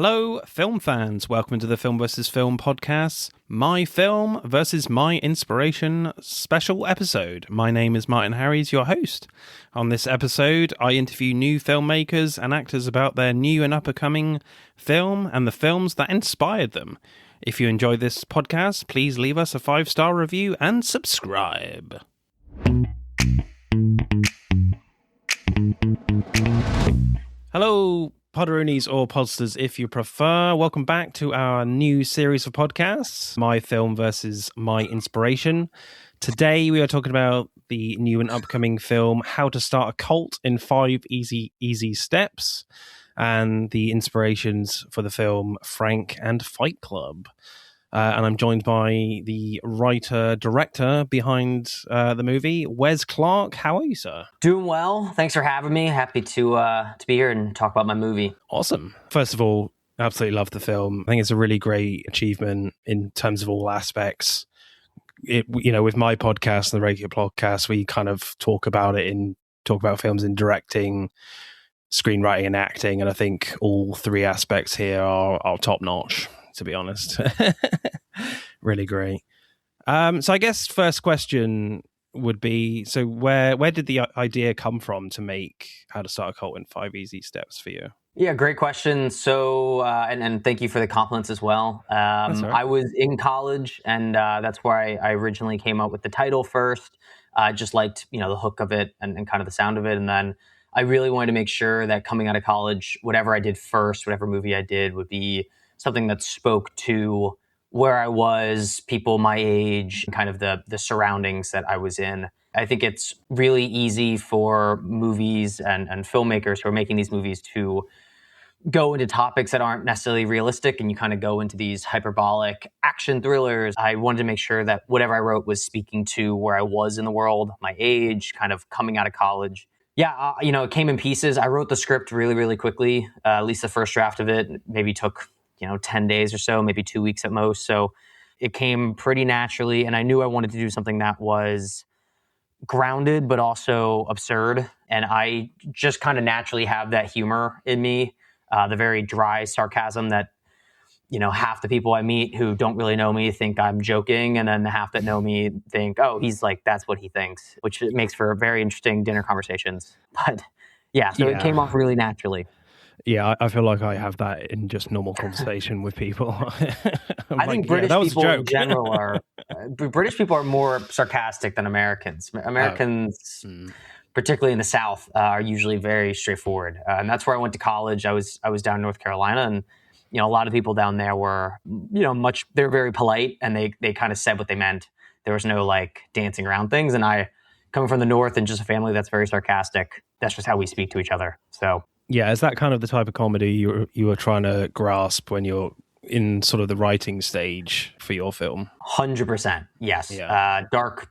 Hello, film fans. Welcome to the Film vs. Film podcast, My Film versus My Inspiration special episode. My name is Martin Harries, your host. On this episode, I interview new filmmakers and actors about their new and up-and-coming film and the films that inspired them. If you enjoy this podcast, please leave us a 5-star review and subscribe. Hello, Podroonies or Podsters, if you prefer. Welcome back to our new series of podcasts, My Film versus My Inspiration. Today we are talking about the new and upcoming film, How to Start a Cult in 5 Easy Steps, and the inspirations for the film Frank and Fight Club. And I'm joined by the writer-director behind the movie, Wes Clarke. How are you, sir? Doing well. Thanks for having me. Happy to be here and talk about my movie. Awesome. First of all, absolutely love the film. I think it's a really great achievement in terms of all aspects. With my podcast and the regular podcast, we kind of talk about films in directing, screenwriting, and acting. And I think all 3 aspects here are top notch, to be honest. Really great. So I guess first question would be, so where did the idea come from to make How to Start a Cult in 5 Easy Steps for you? Yeah, great question. So, and thank you for the compliments as well. That's all right. I was in college, and that's where I originally came up with the title first. I just liked, the hook of it and kind of the sound of it. And then I really wanted to make sure that coming out of college, whatever I did first, whatever movie I did would be something that spoke to where I was, people my age, kind of the surroundings that I was in. I think it's really easy for movies and filmmakers who are making these movies to go into topics that aren't necessarily realistic, and you kind of go into these hyperbolic action thrillers. I wanted to make sure that whatever I wrote was speaking to where I was in the world, my age, kind of coming out of college. Yeah, it came in pieces. I wrote the script really, really quickly. At least the first draft of it maybe took 10 days or so, maybe 2 weeks at most. So it came pretty naturally. And I knew I wanted to do something that was grounded, but also absurd. And I just kind of naturally have that humor in me, the very dry sarcasm that, half the people I meet who don't really know me think I'm joking. And then the half that know me think, oh, he's like, that's what he thinks, which makes for very interesting dinner conversations. But so it came off really naturally. Yeah, I feel like I have that in just normal conversation with people. I think British people in general are British people are more sarcastic than Americans. Americans, particularly in the South, are usually very straightforward, and that's where I went to college. I was down in North Carolina, and a lot of people down there were they're very polite, and they kind of said what they meant. There was no dancing around things, and I, coming from the North and just a family that's very sarcastic, that's just how we speak to each other. So. Yeah, is that kind of the type of comedy you were trying to grasp when you're in sort of the writing stage for your film? 100%, yes. Yeah. Dark,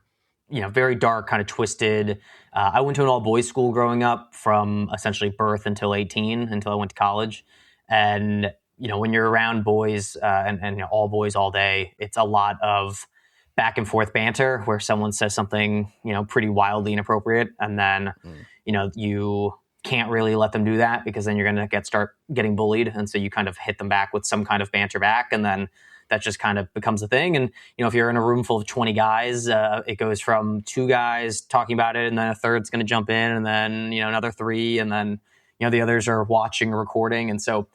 very dark, kind of twisted. I went to an all-boys school growing up from essentially birth until 18, until I went to college. And, when you're around boys and all boys all day, it's a lot of back and forth banter where someone says something, pretty wildly inappropriate. And then, you can't really let them do that because then you're going to start getting bullied. And so you kind of hit them back with some kind of banter back. And then that just kind of becomes a thing. And, if you're in a room full of 20 guys, it goes from 2 guys talking about it, and then a third's going to jump in, and then, another 3, and then, the others are watching or recording. And so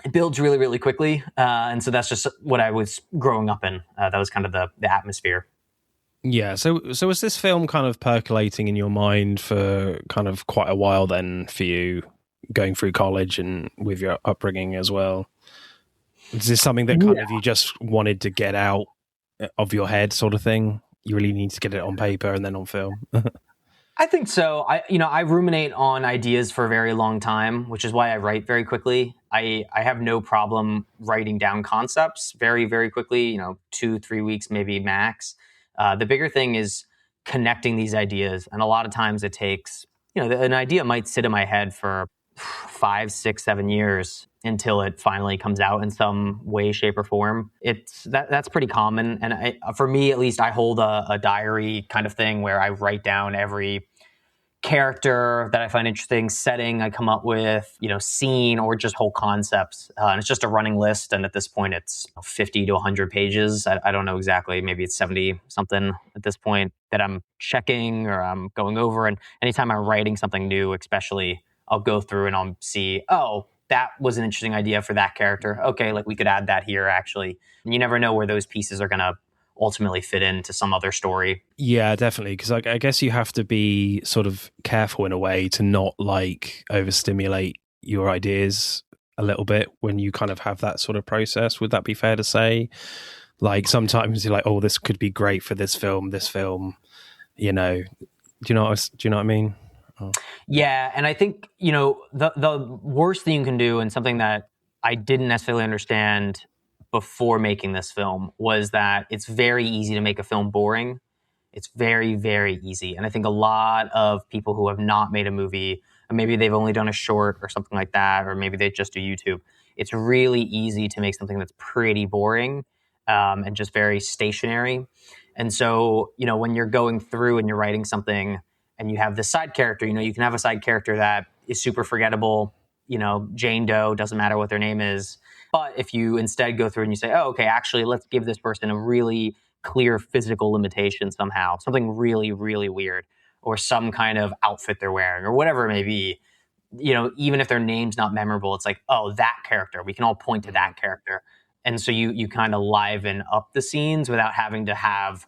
it builds really, really quickly. And so that's just what I was growing up in. That was kind of the atmosphere. Yeah, so was this film kind of percolating in your mind for kind of quite a while then for you, going through college and with your upbringing as well? Is this something that kind of you just wanted to get out of your head sort of thing? You really need to get it on paper and then on film? I think so. I ruminate on ideas for a very long time, which is why I write very quickly. I have no problem writing down concepts very, very quickly, 2-3 weeks, maybe max. The bigger thing is connecting these ideas. And a lot of times it takes, an idea might sit in my head for 5, 6, 7 years until it finally comes out in some way, shape, or form. That's pretty common. And for me, at least, I hold a diary kind of thing where I write down every character that I find interesting, setting I come up with, scene, or just whole concepts. And it's just a running list. And at this point, it's 50 to 100 pages. I don't know exactly. Maybe it's 70 something at this point that I'm checking or I'm going over. And anytime I'm writing something new, especially, I'll go through and I'll see, oh, that was an interesting idea for that character. Okay, like we could add that here, actually. And you never know where those pieces are going to ultimately fit into some other story. Yeah, definitely. Because I guess you have to be sort of careful in a way to not like overstimulate your ideas a little bit when you kind of have that sort of process. Would that be fair to say? Like sometimes you're like, oh, this could be great for this film, do you know what I mean? Oh. Yeah, and I think, the worst thing you can do, and something that I didn't necessarily understand before making this film, was that it's very easy to make a film boring. It's very, very easy. And I think a lot of people who have not made a movie, or maybe they've only done a short or something like that, or maybe they just do YouTube, it's really easy to make something that's pretty boring and just very stationary. And so, when you're going through and you're writing something and you have this side character, you can have a side character that is super forgettable, Jane Doe, doesn't matter what their name is. But if you instead go through and you say, oh, okay, actually, let's give this person a really clear physical limitation somehow, something really, really weird, or some kind of outfit they're wearing, or whatever it may be, even if their name's not memorable, it's like, oh, that character, we can all point to that character. And so you kind of liven up the scenes without having to have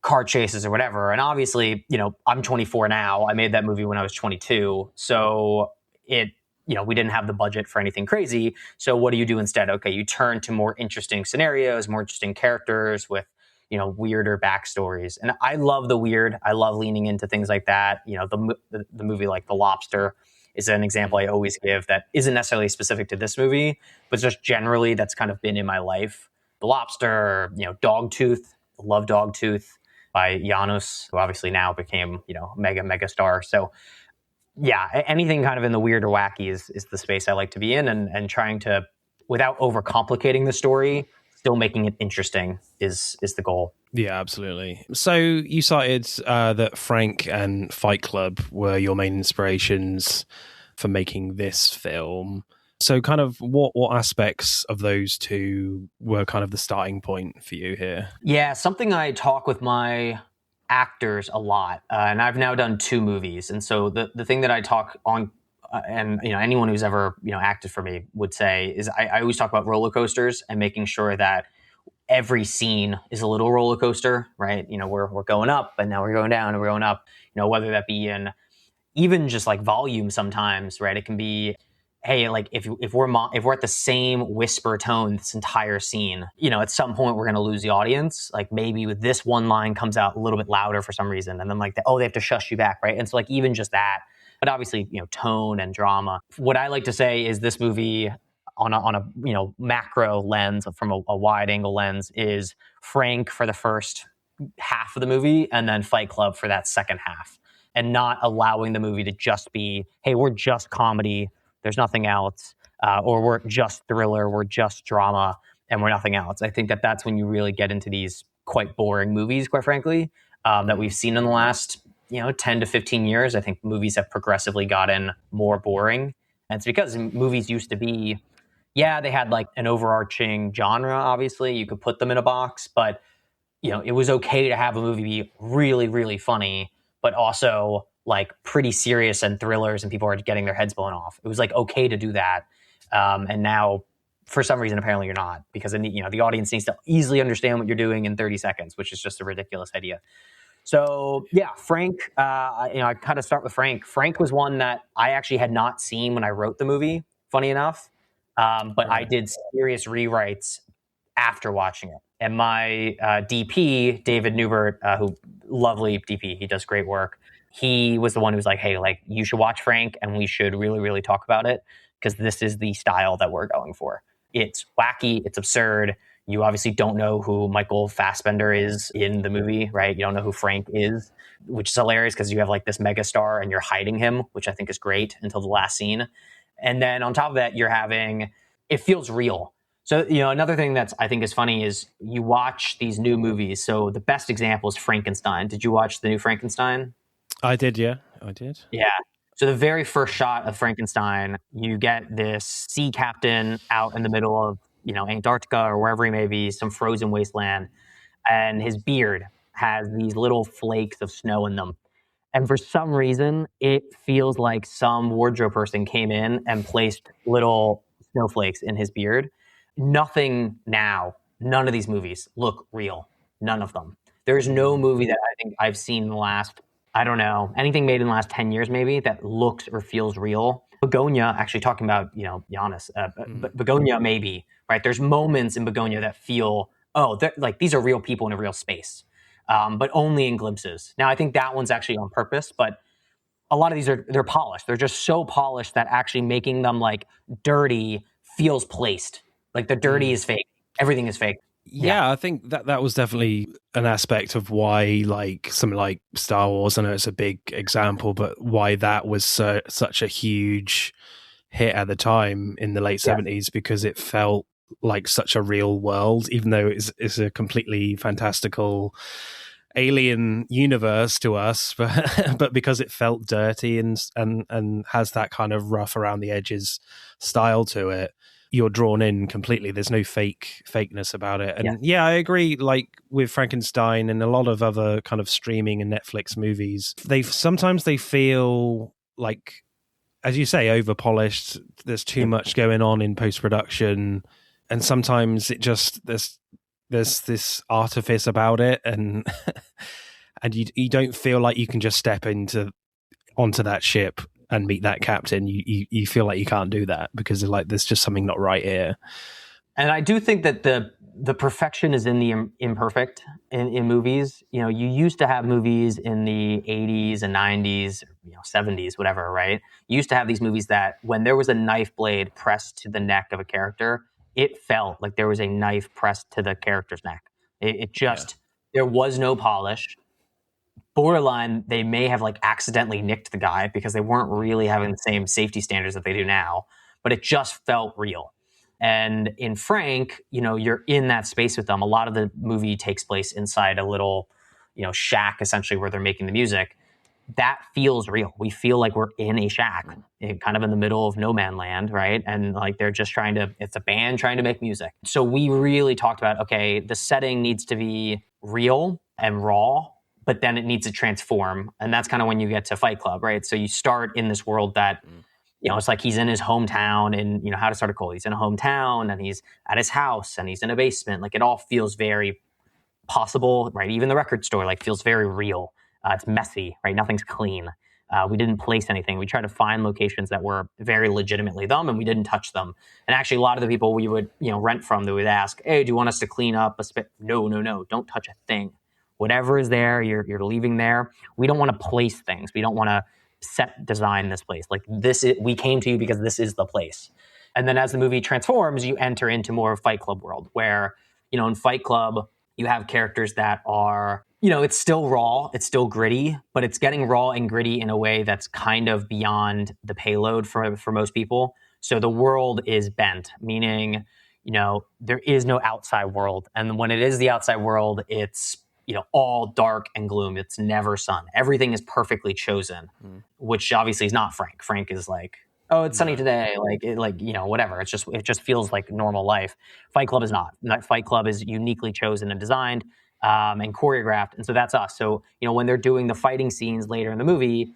car chases or whatever. And obviously, I'm 24 now. I made that movie when I was 22. So we didn't have the budget for anything crazy. So what do you do instead? Okay, you turn to more interesting scenarios, more interesting characters with, weirder backstories. And I love the weird. I love leaning into things like that. The movie like The Lobster is an example I always give that isn't necessarily specific to this movie, but just generally that's kind of been in my life. The Lobster, Dogtooth, love Dogtooth by Janos, who obviously now became, mega star. So yeah, anything kind of in the weird or wacky is the space I like to be in, and trying to, without overcomplicating the story, still making it interesting is the goal. Yeah, absolutely. So you cited that Frank and Fight Club were your main inspirations for making this film. So kind of what aspects of those two were kind of the starting point for you here? Yeah, something I talk with my actors a lot, and I've now done 2 movies. And so the thing that I talk on, and anyone who's ever acted for me would say, is I always talk about roller coasters and making sure that every scene is a little roller coaster, right? We're going up, and now we're going down, and we're going up. Whether that be in even just like volume sometimes, right? It can be, hey, like if we're at the same whisper tone this entire scene, at some point we're going to lose the audience. Like maybe with this one line comes out a little bit louder for some reason, and then like they have to shush you back, right? And so like even just that, but obviously tone and drama. What I like to say is this movie on a macro lens, from a wide angle lens, is Frank for the first half of the movie, and then Fight Club for that second half, and not allowing the movie to just be, hey, we're just comedy, there's nothing else, or we're just thriller, we're just drama, and we're nothing else. I think that's when you really get into these quite boring movies, quite frankly, that we've seen in the last 10 to 15 years. I think movies have progressively gotten more boring. And it's because movies used to be, they had like an overarching genre, obviously. You could put them in a box, but it was okay to have a movie be really, really funny, but also like pretty serious and thrillers, and people are getting their heads blown off. It was like okay to do that. And now, for some reason, apparently you're not, because the audience needs to easily understand what you're doing in 30 seconds, which is just a ridiculous idea. So yeah, Frank, I kind of start with Frank. Frank was one that I actually had not seen when I wrote the movie, funny enough. But I did serious rewrites after watching it. And my DP, David Newbert, who lovely DP, he does great work. He was the one who was like, hey, like you should watch Frank and we should really, really talk about it, because this is the style that we're going for. It's wacky, it's absurd. You obviously don't know who Michael Fassbender is in the movie, right? You don't know who Frank is, which is hilarious because you have like this megastar and you're hiding him, which I think is great until the last scene. And then on top of that, it feels real. So, another thing that's I think is funny is you watch these new movies. So the best example is Frankenstein. Did you watch the new Frankenstein? I did, yeah, I did. Yeah. So the very first shot of Frankenstein, you get this sea captain out in the middle of, Antarctica or wherever he may be, some frozen wasteland, and his beard has these little flakes of snow in them. And for some reason, it feels like some wardrobe person came in and placed little snowflakes in his beard. Nothing now, none of these movies look real. None of them. There's no movie that I think I've seen in the last, I don't know, anything made in the last 10 years maybe that looks or feels real. Begonia, actually talking about, Giannis, Begonia maybe, right? There's moments in Begonia that feel, oh, like these are real people in a real space. But only in glimpses. Now, I think that one's actually on purpose, but a lot of these they're polished. They're just so polished that actually making them like dirty feels placed. Like the dirty is fake. Everything is fake. Yeah, I think that was definitely an aspect of why, like something like Star Wars, I know it's a big example, but why that was such a huge hit at the time in the late 70s, because it felt like such a real world, even though it's a completely fantastical alien universe to us, but because it felt dirty and has that kind of rough around the edges style to it, you're drawn in completely. There's no fakeness about it. And yeah, I agree, like with Frankenstein and a lot of other kind of streaming and Netflix movies, sometimes they feel like, as you say, over polished. There's too much going on in post-production, and sometimes it just there's this artifice about it, and and you don't feel like you can just step onto that ship and meet that captain. You feel like you can't do that because like there's just something not right here. And I do think that the perfection is in the imperfect in movies. You used to have movies in the 80s and 90s, 70s, whatever, right? You used to have these movies that when there was a knife blade pressed to the neck of a character, it felt like there was a knife pressed to the character's neck. It just, there was no polish. Borderline, they may have like accidentally nicked the guy because they weren't really having the same safety standards that they do now, but it just felt real. And in Frank, you're in that space with them. A lot of the movie takes place inside a little, shack, essentially, where they're making the music. That feels real. We feel like we're in a shack, kind of in the middle of no man land, right? And like they're just it's a band trying to make music. So we really talked about, okay, the setting needs to be real and raw, but then it needs to transform. And that's kind of when you get to Fight Club, right? So you start in this world that, it's like he's in his hometown and, How to Start a Cold. He's in a hometown and he's at his house and he's in a basement. Like it all feels very possible, right? Even the record store like feels very real. It's messy, right? Nothing's clean. We didn't place anything. We tried to find locations that were very legitimately them, and we didn't touch them. And actually, a lot of the people we would, rent from, they would ask, "Hey, do you want us to clean up a spit?" No, don't touch a thing. Whatever is there, you're leaving there. We don't want to place things. We don't want to set design this place. Like we came to you because this is the place. And then as the movie transforms, you enter into more of Fight Club world, where in Fight Club you have characters that are, it's still raw, it's still gritty, but it's getting raw and gritty in a way that's kind of beyond the payload for most people. So the world is bent, meaning, there is no outside world. And when it is the outside world, it's, all dark and gloom. It's never sun. Everything is perfectly chosen, which obviously is not Frank. Frank is like, oh, it's sunny today. Whatever. It just feels like normal life. Fight Club is not. Fight Club is uniquely chosen and designed and choreographed. And so that's us. So, when they're doing the fighting scenes later in the movie,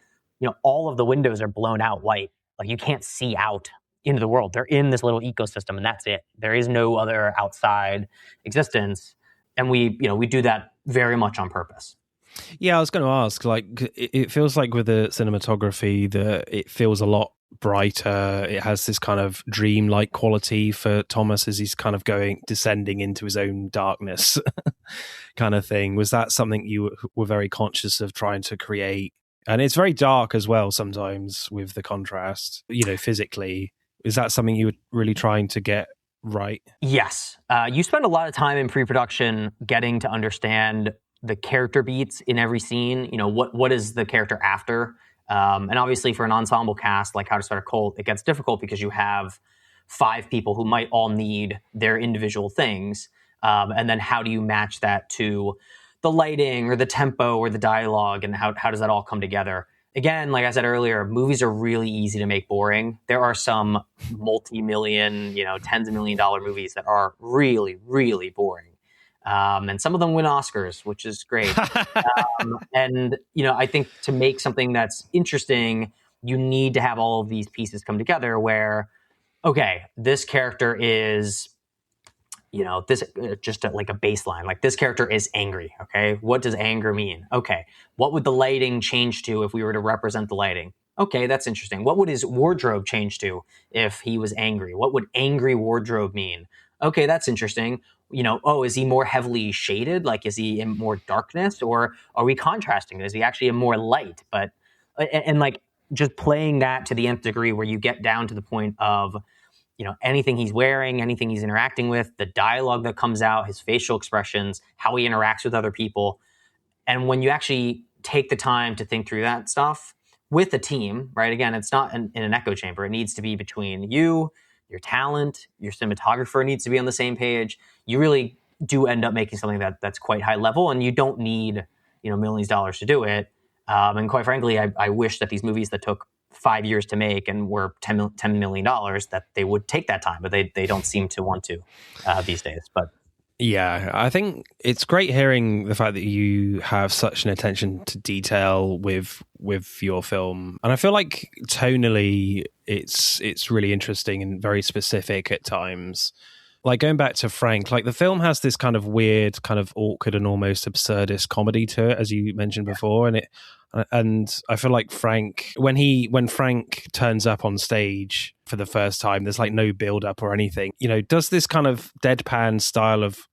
all of the windows are blown out white. Like you can't see out into the world. They're in this little ecosystem and that's it. There is no other outside existence. And we do that very much on purpose. Yeah, I was going to ask, like, it feels like with the cinematography that it feels a lot brighter. It has this kind of dreamlike quality for Thomas as he's kind of descending into his own darkness kind of thing. Was that something you were very conscious of trying to create? And it's very dark as well sometimes with the contrast, physically. Is that something you were really trying to get right? Yes. You spend a lot of time in pre-production getting to understand the character beats in every scene. What is the character after? And obviously for an ensemble cast like How to Start a Cult, it gets difficult because you have 5 people who might all need their individual things. And then how do you match that to the lighting or the tempo or the dialogue and how does that all come together. Again, like I said earlier, movies are really easy to make boring. There are some multi-million, tens of $1 million movies that are really, really boring. And some of them win Oscars, which is great. And, I think to make something that's interesting, you need to have all of these pieces come together where, okay, this character is, this just like a baseline. Like this character is angry. Okay. What does anger mean? Okay. What would the lighting change to if we were to represent the lighting? Okay. That's interesting. What would his wardrobe change to if he was angry? What would angry wardrobe mean? Okay. That's interesting. Is he more heavily shaded? Like, is he in more darkness, or are we contrasting? Is he actually in more light? But, and like just playing that to the nth degree where you get down to the point of, anything he's wearing, anything he's interacting with, the dialogue that comes out, his facial expressions, how he interacts with other people. And when you actually take the time to think through that stuff with a team, right? Again, it's not in an echo chamber. It needs to be between you, your talent, your cinematographer needs to be on the same page. You really do end up making something that's quite high level, and you don't need, millions of dollars to do it. And quite frankly, I wish that these movies that took 5 years to make and were $10 million, that they would take that time, but they don't seem to want to these days. But yeah, I think it's great hearing the fact that you have such an attention to detail with your film, and I feel like tonally it's really interesting and very specific at times. Like going back to Frank, like the film has this kind of weird, kind of awkward and almost absurdist comedy to it, as you mentioned before, and I feel like Frank, when Frank turns up on stage for the first time, there's like no build up or anything. Does this kind of deadpan style of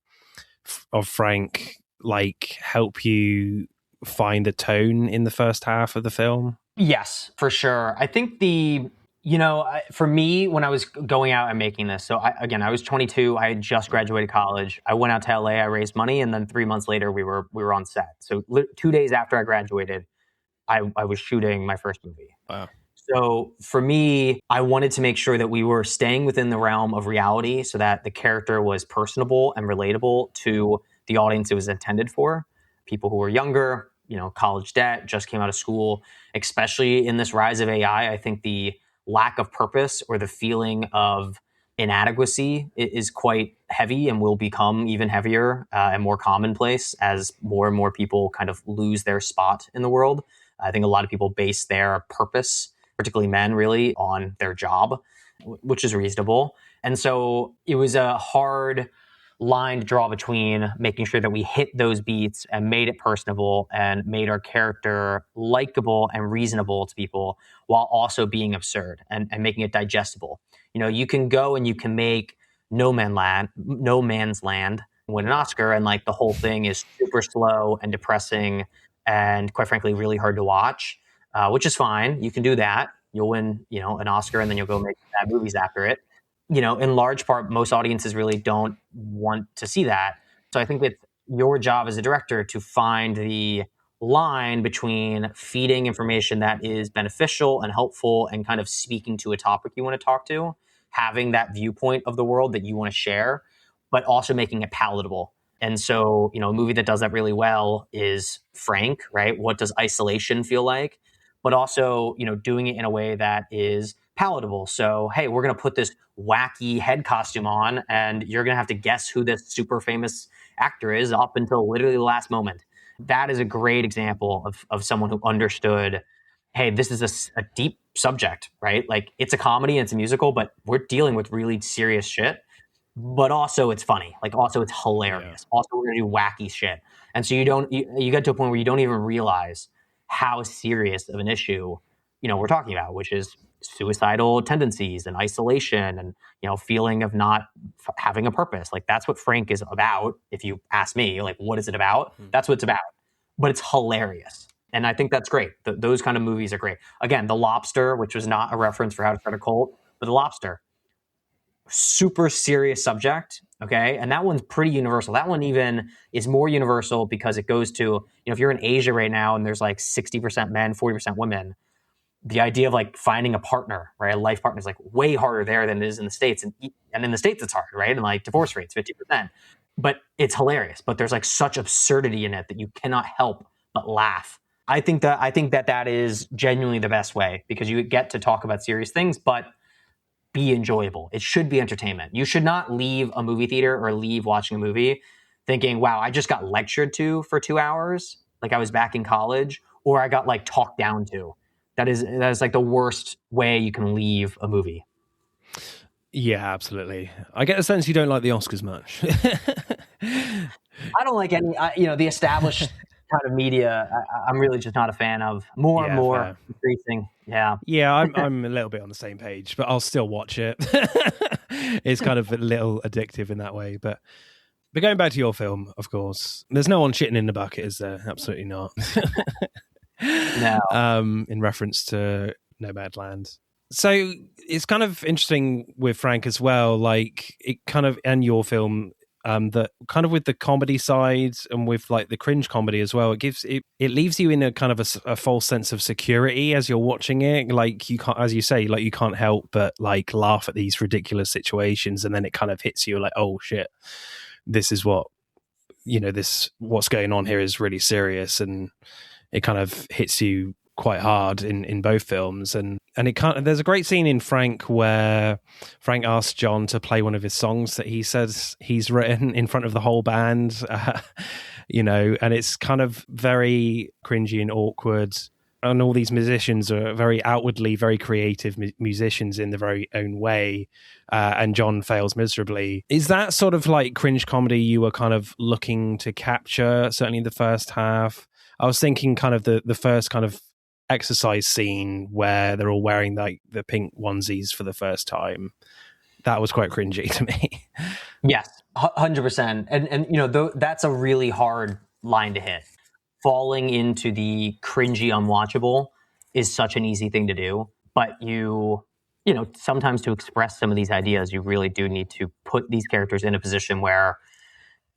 Frank like help you find the tone in the first half of the film? Yes, for sure. I think for me, when I was going out and making this, so I was 22. I had just graduated college. I went out to LA. I raised money, and then 3 months later, we were on set. So 2 days after I graduated, I was shooting my first movie. Wow. So for me, I wanted to make sure that we were staying within the realm of reality so that the character was personable and relatable to the audience it was intended for. People who were younger, college debt, just came out of school, especially in this rise of AI. I think the lack of purpose or the feeling of inadequacy is quite heavy and will become even heavier and more commonplace as more and more people kind of lose their spot in the world. I think a lot of people base their purpose, particularly men, really, on their job, which is reasonable. And so it was a hard line to draw between making sure that we hit those beats and made it personable and made our character likable and reasonable to people while also being absurd and making it digestible. You can go and you can make No Man's Land win an Oscar, and like the whole thing is super slow and depressing and quite frankly really hard to watch, which is fine. You can do that. You'll win, an Oscar, and then you'll go make bad movies after it. In large part, most audiences really don't want to see that. So I think it's your job as a director to find the line between feeding information that is beneficial and helpful and kind of speaking to a topic you want to talk to, having that viewpoint of the world that you want to share, but also making it palatable. And so, a movie that does that really well is Frank, right? What does isolation feel like? But also, doing it in a way that is palatable. So, hey, we're going to put this wacky head costume on, and you're going to have to guess who this super famous actor is up until literally the last moment. That is a great example of someone who understood, hey, this is a deep subject, right? Like, it's a comedy and it's a musical, but we're dealing with really serious shit. But also it's funny. Like, also it's hilarious. Yeah. Also, we're going to do wacky shit. And so you get to a point where you don't even realize how serious of an issue, we're talking about, which is suicidal tendencies and isolation and, feeling of not having a purpose. Like, that's what Frank is about. If you ask me, like, what is it about? That's what it's about. But it's hilarious. And I think that's great. Those kind of movies are great. Again, The Lobster, which was not a reference for How to Start a Cult, but The Lobster, super serious subject, okay? And that one's pretty universal. That one even is more universal because it goes to, if you're in Asia right now and there's like 60% men, 40% women, the idea of like finding a partner, right? A life partner is like way harder there than it is in the States. And in the States, it's hard, right? And like divorce rates, 50%. but it's hilarious. But there's like such absurdity in it that you cannot help but laugh. I think that is genuinely the best way, because you get to talk about serious things, but be enjoyable. It should be entertainment. You should not leave a movie theater or leave watching a movie thinking, wow, I just got lectured to for 2 hours, like I was back in college, or I got like talked down to. That is like the worst way you can leave a movie. Yeah, absolutely. I get the sense you don't like the Oscars much. I don't like any, the established kind of media. I'm really just not a fan of. More and more fair. increasing. Yeah. Yeah, I'm a little bit on the same page, but I'll still watch it. It's kind of a little addictive in that way. But going back to your film, of course, there's no one shitting in the bucket, is there? Absolutely not. No. In reference to Nomadland. So it's kind of interesting with Frank as well, like it kind of, and your film, that kind of with the comedy side and with like the cringe comedy as well, it leaves you in a kind of a false sense of security as you're watching it. Like you can't, as you say, like you can't help but like laugh at these ridiculous situations, and then it kind of hits you like, oh shit, this is what, what's going on here is really serious, and it kind of hits you quite hard in both films. And there's a great scene in Frank where Frank asks John to play one of his songs that he says he's written in front of the whole band, and it's kind of very cringy and awkward. And all these musicians are very outwardly very creative musicians in their very own way, and John fails miserably. Is that sort of like cringe comedy you were kind of looking to capture, certainly in the first half? I was thinking kind of the first kind of exercise scene where they're all wearing like the pink onesies for the first time. That was quite cringy to me. Yes, 100%. And that's a really hard line to hit. Falling into the cringy unwatchable is such an easy thing to do, but sometimes to express some of these ideas, you really do need to put these characters in a position where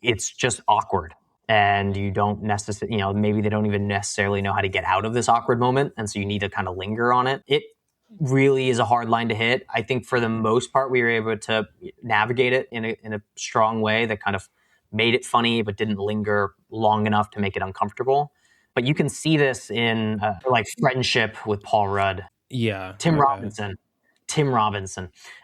it's just awkward. And you don't necessarily, maybe they don't even necessarily know how to get out of this awkward moment. And so you need to kind of linger on it. It really is a hard line to hit. I think for the most part, we were able to navigate it in a strong way that kind of made it funny, but didn't linger long enough to make it uncomfortable. But you can see this in like Friendship with Paul Rudd. Yeah. Tim Robinson,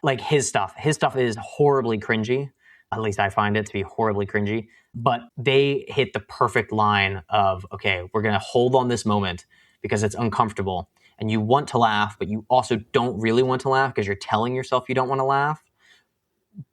like his stuff is horribly cringy. At least I find it to be horribly cringy. But they hit the perfect line of, okay, we're going to hold on this moment because it's uncomfortable. And you want to laugh, but you also don't really want to laugh because you're telling yourself you don't want to laugh.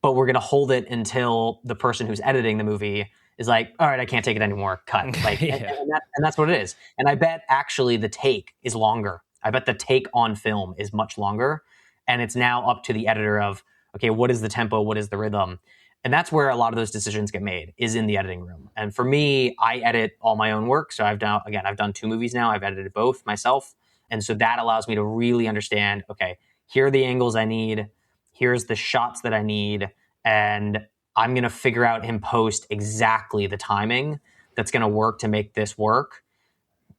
But we're going to hold it until the person who's editing the movie is like, all right, I can't take it anymore. Cut. Like, yeah. and that's what it is. And I bet actually the take is longer. I bet the take on film is much longer. And it's now up to the editor of, okay, what is the tempo? What is the rhythm? And that's where a lot of those decisions get made, is in the editing room. And for me, I edit all my own work. So I've done 2 movies now. I've edited both myself. And so that allows me to really understand, okay, here are the angles I need. Here's the shots that I need. And I'm going to figure out in post exactly the timing that's going to work to make this work.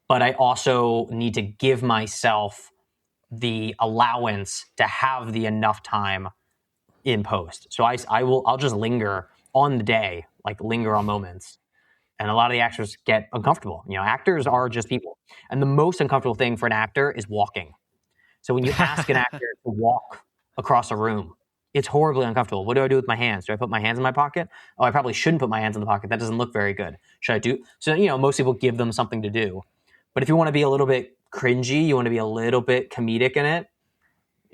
But I also need to give myself the allowance to have the enough time in post. So I'll just linger on the day, like linger on moments. And a lot of the actors get uncomfortable. Actors are just people. And the most uncomfortable thing for an actor is walking. So when you ask an actor to walk across a room, it's horribly uncomfortable. What do I do with my hands? Do I put my hands in my pocket? Oh, I probably shouldn't put my hands in the pocket. That doesn't look very good. Should I do? So, most people give them something to do. But if you want to be a little bit cringy, you want to be a little bit comedic in it,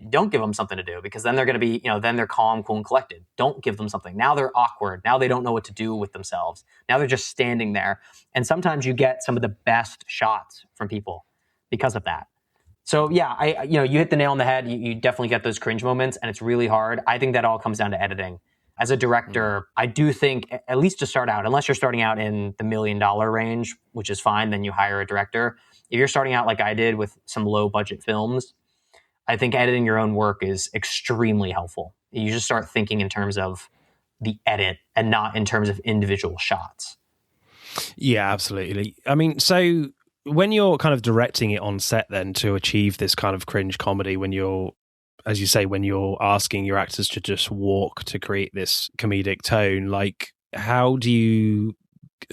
don't give them something to do, because then they're going to be, then they're calm, cool, and collected. Don't give them something. Now they're awkward. Now they don't know what to do with themselves. Now they're just standing there. And sometimes you get some of the best shots from people because of that. So yeah, you hit the nail on the head. You definitely get those cringe moments, and it's really hard. I think that all comes down to editing. As a director, I do think, at least to start out, unless you're starting out in the $1 million range, which is fine, then you hire a director. If you're starting out like I did with some low budget films, I think editing your own work is extremely helpful. You just start thinking in terms of the edit and not in terms of individual shots. Yeah, absolutely. I mean, so when you're kind of directing it on set then to achieve this kind of cringe comedy, when you're, as you say, when you're asking your actors to just walk to create this comedic tone, like, How do you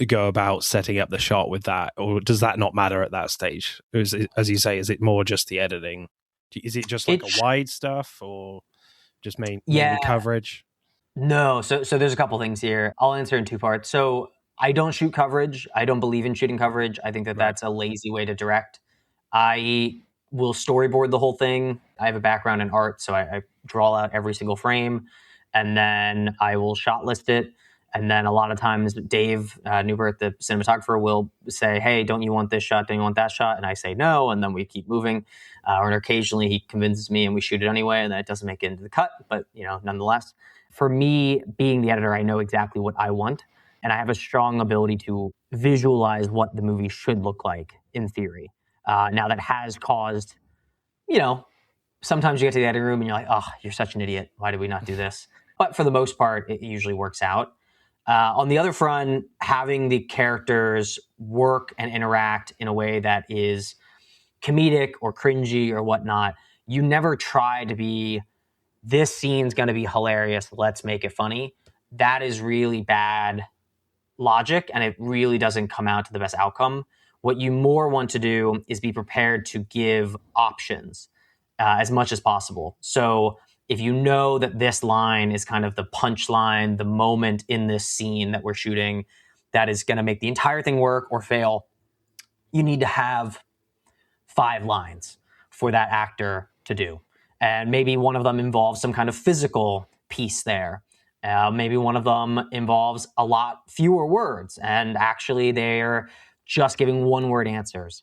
go about setting up the shot with that, or does that not matter at that stage? Or is it, as you say, is it more just the editing? Is it just like a wide stuff, or just mainly coverage? No, so there's a couple things here. I'll answer in two parts. So I don't shoot coverage. I don't believe in shooting coverage. I think that that's a lazy way to direct. I will storyboard the whole thing. I have a background in art, so I draw out every single frame, and then I will shot list it. And then a lot of times Dave Newbert, the cinematographer, will say, hey, don't you want this shot? Don't you want that shot? And I say no, and then we keep moving. Or occasionally he convinces me and we shoot it anyway, and then it doesn't make it into the cut, but nonetheless. For me, being the editor, I know exactly what I want, and I have a strong ability to visualize what the movie should look like in theory. Now that has caused, sometimes you get to the editing room and you're like, oh, you're such an idiot. Why did we not do this? But for the most part, it usually works out. On the other front, having the characters work and interact in a way that is comedic or cringy or whatnot, you never try to be, this scene's going to be hilarious, let's make it funny. That is really bad logic, and it really doesn't come out to the best outcome. What you more want to do is be prepared to give options as much as possible. So if you know that this line is kind of the punchline, the moment in this scene that we're shooting that is going to make the entire thing work or fail, you need to have 5 lines for that actor to do. And maybe one of them involves some kind of physical piece there. Maybe one of them involves a lot fewer words, and actually they're just giving one-word answers.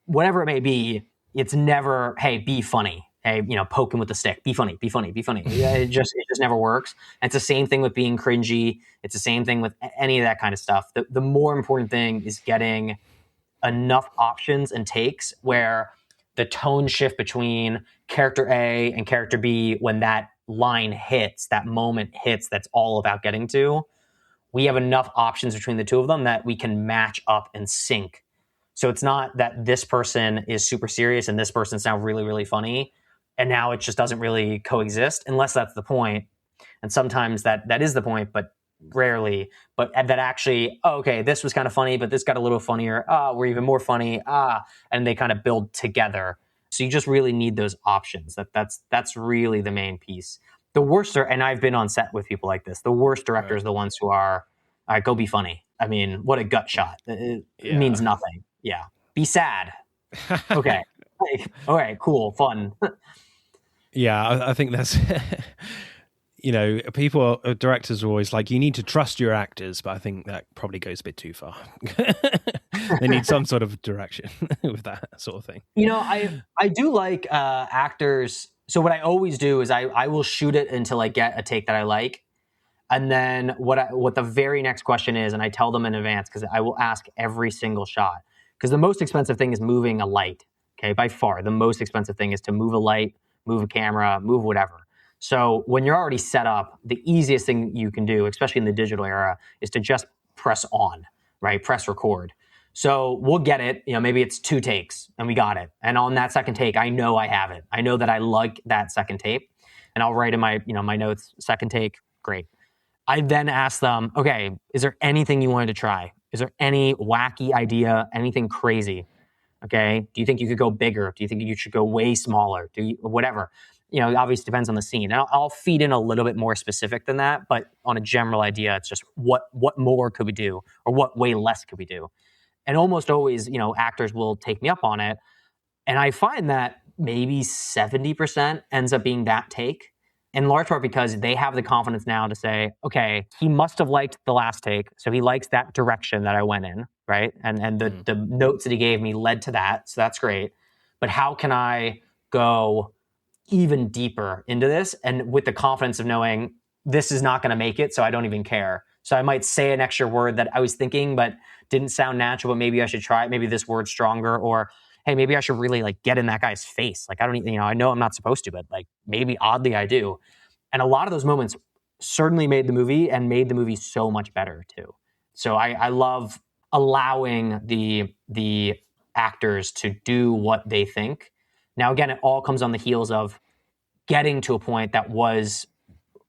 Whatever it may be, it's never, hey, be funny. Hey, poke him with a stick. Be funny, be funny, be funny. It just never works. And it's the same thing with being cringy. It's the same thing with any of that kind of stuff. The more important thing is getting enough options and takes where the tone shift between character A and character B, when that line hits, that moment hits, that's all about getting to, we have enough options between the two of them that we can match up and sync. So it's not that this person is super serious and this person's now really, really funny, and now it just doesn't really coexist, unless that's the point. And sometimes that is the point, but rarely. But that actually, okay, this was kind of funny, but this got a little funnier. We're even more funny. And they kind of build together. So you just really need those options. That's really the main piece. The worst, and I've been on set with people like this, the worst directors are the ones who are, all right, go be funny. I mean, what a gut shot. It means nothing. Yeah. Be sad. Okay. All right, cool, fun. Yeah, I think that's, directors are always like, you need to trust your actors, but I think that probably goes a bit too far. They need some sort of direction with that sort of thing. I do like actors. So what I always do is I will shoot it until I get a take that I like. And then what the very next question is, and I tell them in advance, because I will ask every single shot. Because the most expensive thing is moving a light, okay? By far, the most expensive thing is to move a light, move a camera, move whatever. So when you're already set up, the easiest thing you can do, especially in the digital era, is to just press on, right? Press record. So we'll get it, maybe it's 2 takes and we got it. And on that second take, I know I have it. I know that I like that second tape, and I'll write in my, my notes, second take, great. I then ask them, okay, is there anything you wanted to try? Is there any wacky idea, anything crazy? Okay. Do you think you could go bigger? Do you think you should go way smaller? Whatever. Obviously depends on the scene. And I'll feed in a little bit more specific than that, but on a general idea, it's just what more could we do, or what way less could we do? And almost always, actors will take me up on it. And I find that maybe 70% ends up being that take, in large part because they have the confidence now to say, okay, he must have liked the last take, so he likes that direction that I went in, right? And the notes that he gave me led to that, so that's great. But how can I go even deeper into this, and with the confidence of knowing this is not going to make it, so I don't even care. So I might say an extra word that I was thinking but didn't sound natural, but maybe I should try it. Maybe this word's stronger, or hey, maybe I should really get in that guy's face. I don't even, I know I'm not supposed to, but maybe oddly I do. And a lot of those moments certainly made the movie, and made the movie so much better too. So I love allowing the actors to do what they think. Now, again, it all comes on the heels of getting to a point that was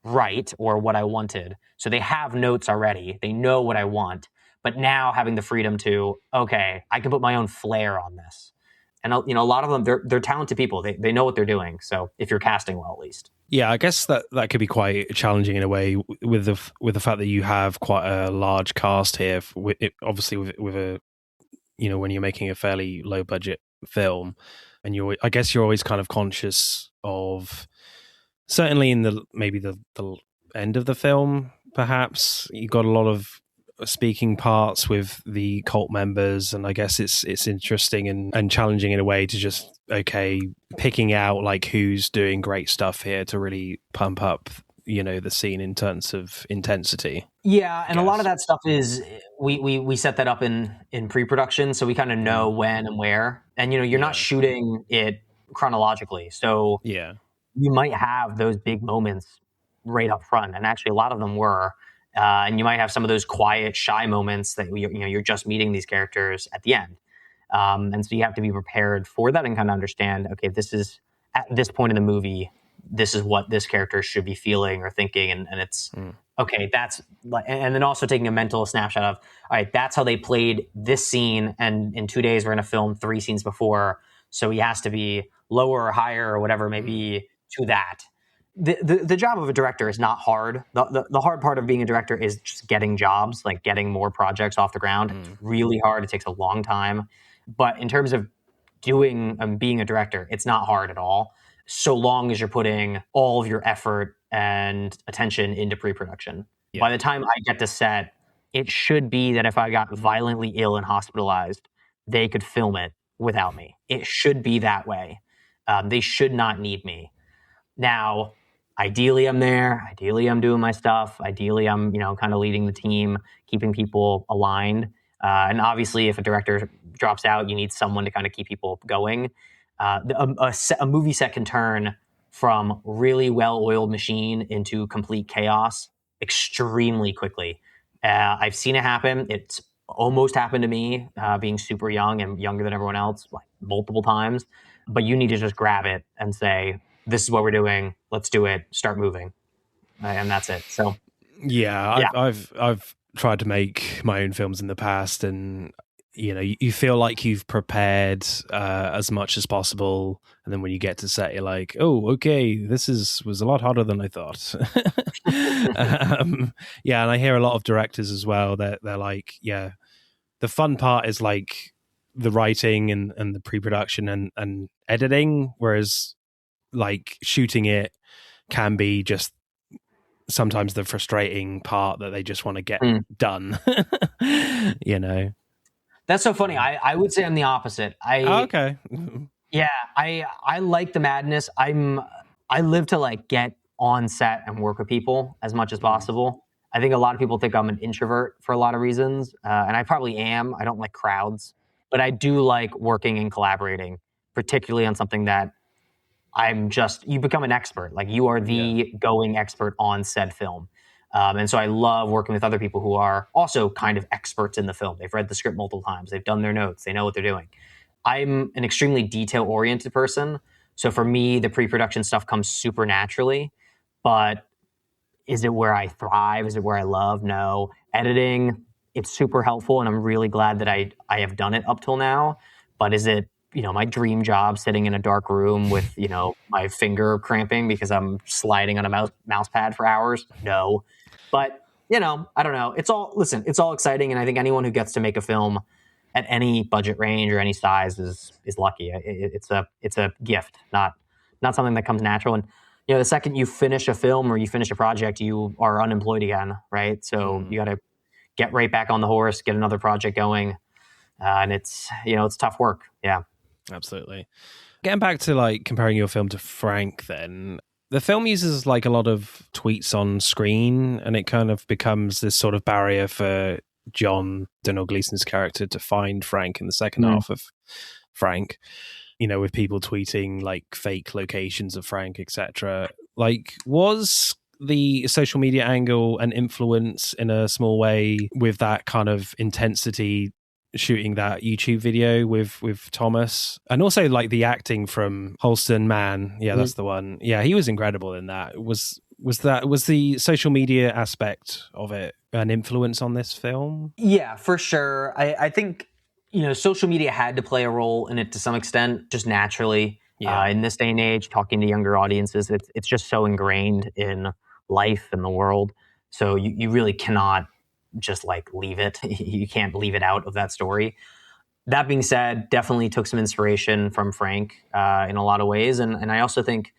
write or what I wanted. So they have notes already. They know what I want. But now having the freedom to, okay, I can put my own flair on this. And a lot of them, they're talented people. They know what they're doing. So if you're casting well, at least. Yeah, I guess that could be quite challenging in a way with the fact that you have quite a large cast here. Obviously, with a when you're making a fairly low budget film, and I guess you're always kind of conscious of, certainly in the end of the film, perhaps you got a lot of speaking parts with the cult members, and I guess it's interesting and challenging in a way to just picking out like who's doing great stuff here to really pump up the scene in terms of intensity. Yeah, and a lot of that stuff is we set that up in pre-production, so we kind of know when and where, and you're not shooting it chronologically, so yeah, you might have those big moments right up front, and actually a lot of them were. And you might have some of those quiet, shy moments that you're just meeting these characters at the end, and so you have to be prepared for that and kind of understand. Okay, this is at this point in the movie, this is what this character should be feeling or thinking, and it's okay. That's and then also taking a mental snapshot of, all right, that's how they played this scene, and in 2 days we're going to film 3 scenes before, so he has to be lower or higher or whatever may be to that. The job of a director is not hard. The hard part of being a director is just getting jobs, like getting more projects off the ground. It's really hard. It takes a long time. But in terms of being a director, it's not hard at all, so long as you're putting all of your effort and attention into pre-production. Yeah. By the time I get to set, it should be that if I got violently ill and hospitalized, they could film it without me. It should be that way. They should not need me. Now, ideally, I'm there. Ideally, I'm doing my stuff. Ideally, I'm kind of leading the team, keeping people aligned. And obviously, if a director drops out, you need someone to kind of keep people going. A movie set can turn from really well-oiled machine into complete chaos extremely quickly. I've seen it happen. It's almost happened to me, being super young and younger than everyone else, like multiple times. But you need to just grab it and say, this is what we're doing. Let's do it. Start moving. And that's it. So, yeah. I've tried to make my own films in the past, and you feel like you've prepared as much as possible, and then when you get to set, you're like, oh, okay, this was a lot harder than I thought. Yeah, and I hear a lot of directors as well that they're like, yeah, the fun part is like the writing and the pre-production and editing, whereas like shooting it can be just sometimes the frustrating part that they just want to get done. That's so funny. I would say I'm the opposite. Okay. Yeah, I like the madness. I live to like get on set and work with people as much as possible. I think a lot of people think I'm an introvert for a lot of reasons, and I probably am. I don't like crowds, but I do like working and collaborating, particularly on something that you become an expert. Like you are the going expert on said film. And so I love working with other people who are also kind of experts in the film. They've read the script multiple times. They've done their notes. They know what they're doing. I'm an extremely detail-oriented person. So for me, the pre-production stuff comes super naturally. But is it where I thrive? Is it where I love? No. Editing, it's super helpful. And I'm really glad that I have done it up till now. But is it my dream job, sitting in a dark room with, my finger cramping because I'm sliding on a mouse pad for hours? No. But, I don't know. It's all exciting. And I think anyone who gets to make a film at any budget range or any size is lucky. It's a gift, not something that comes natural. And, the second you finish a film or you finish a project, you are unemployed again, right? So you got to get right back on the horse, get another project going. And it's tough work. Yeah. Absolutely. Getting back to like comparing your film to Frank, then the film uses like a lot of tweets on screen, and it kind of becomes this sort of barrier for John Donald Gleason's character to find Frank in the second half of Frank, with people tweeting like fake locations of Frank, etc. Like, was the social media angle an influence in a small way with that kind of intensity, shooting that YouTube video with Thomas? And also like the acting from Holston Mann, that's the one. Yeah, he was incredible in that. Was Was the social media aspect of it an influence on this film? Yeah, for sure. I think, social media had to play a role in it to some extent, just naturally. Yeah. In this day and age, talking to younger audiences, it's just so ingrained in life and the world. So you really cannot just like leave it. You can't leave it out of that story. That being said, definitely took some inspiration from Frank in a lot of ways. And I also think,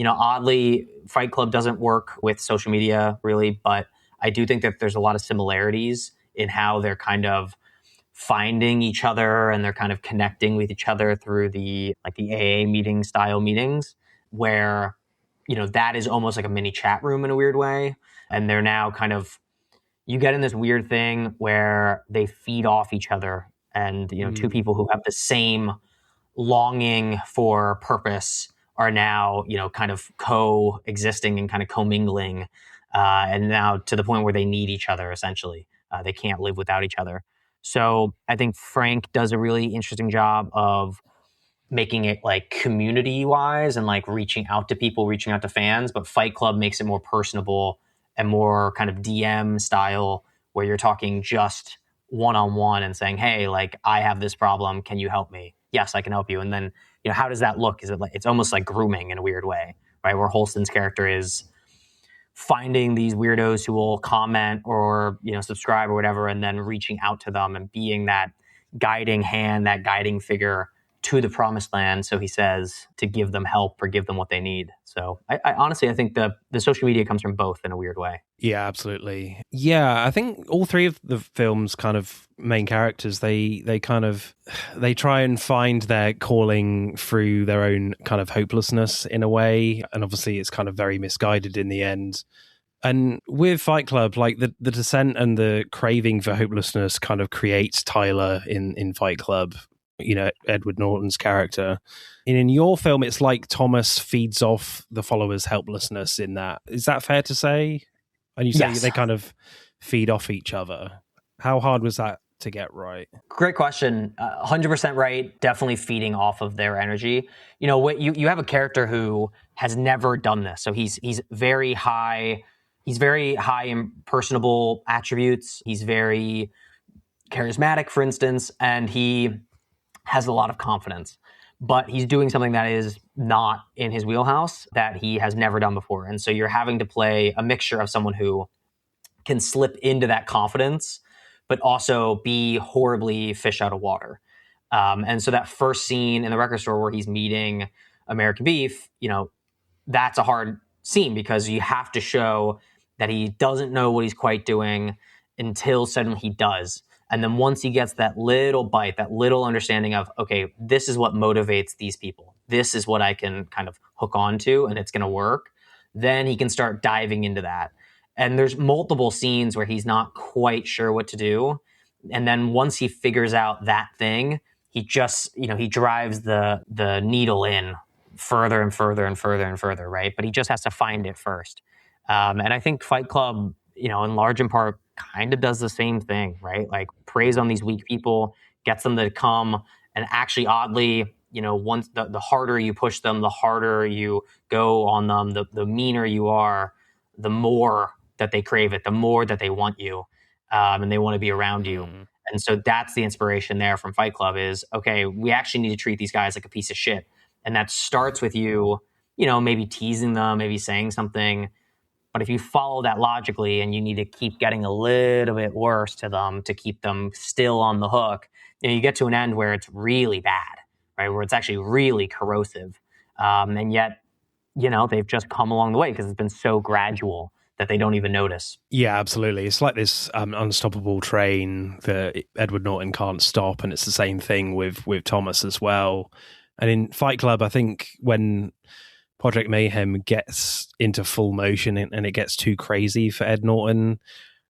oddly, Fight Club doesn't work with social media really, but I do think that there's a lot of similarities in how they're kind of finding each other and they're kind of connecting with each other through the AA meeting style meetings where, that is almost like a mini chat room in a weird way. And they're now kind of, you get in this weird thing where they feed off each other and, two people who have the same longing for purpose are now, kind of coexisting and kind of commingling. And now to the point where they need each other, essentially. They can't live without each other. So I think Frank does a really interesting job of making it like community wise and like reaching out to people, reaching out to fans. But Fight Club makes it more personable and more kind of DM style where you're talking just one-on-one and saying, hey, like I have this problem. Can you help me? Yes, I can help you. And then, how does that look? Is it like, it's almost like grooming in a weird way, right? Where Holston's character is finding these weirdos who will comment or, subscribe or whatever, and then reaching out to them and being that guiding hand, that guiding figure to the promised land, so he says, to give them help or give them what they need. So I honestly, I think the social media comes from both in a weird way. Yeah, absolutely. Yeah, I think all three of the film's kind of main characters, they try and find their calling through their own kind of hopelessness in a way. And obviously it's kind of very misguided in the end. And with Fight Club, like the descent and the craving for hopelessness kind of creates Tyler in Fight Club, Edward Norton's character. And in your film, it's like Thomas feeds off the followers' helplessness in that. Is that fair to say? And you say they kind of feed off each other. How hard was that to get right? Great question. 100% right. Definitely feeding off of their energy. You have a character who has never done this. So he's very high. He's very high in personable attributes. He's very charismatic, for instance, and he has a lot of confidence. But he's doing something that is not in his wheelhouse, that he has never done before. And so you're having to play a mixture of someone who can slip into that confidence, but also be horribly fish out of water. And so that first scene in the record store where he's meeting American Beef, that's a hard scene because you have to show that he doesn't know what he's quite doing until suddenly he does. And then once he gets that little bite, that little understanding of, okay, this is what motivates these people. This is what I can kind of hook onto and it's going to work. Then he can start diving into that. And there's multiple scenes where he's not quite sure what to do. And then once he figures out that thing, he just, he drives the needle in further and further and further and further, right? But he just has to find it first. And I think Fight Club, in large in part, kind of does the same thing, right? Like preys on these weak people, gets them to come, and actually oddly, once the harder you push them, the harder you go on them, the meaner you are, the more that they crave it, the more that they want you, and they want to be around you. And so that's the inspiration there from Fight Club is, okay, we actually need to treat these guys like a piece of shit. And that starts with you, maybe teasing them, maybe saying something. But if you follow that logically and you need to keep getting a little bit worse to them to keep them still on the hook, you get to an end where it's really bad, right? Where it's actually really corrosive. And yet, they've just come along the way because it's been so gradual that they don't even notice. Yeah, absolutely. It's like this unstoppable train that Edward Norton can't stop. And it's the same thing with Thomas as well. And in Fight Club, I think when Project Mayhem gets into full motion and it gets too crazy for Ed Norton.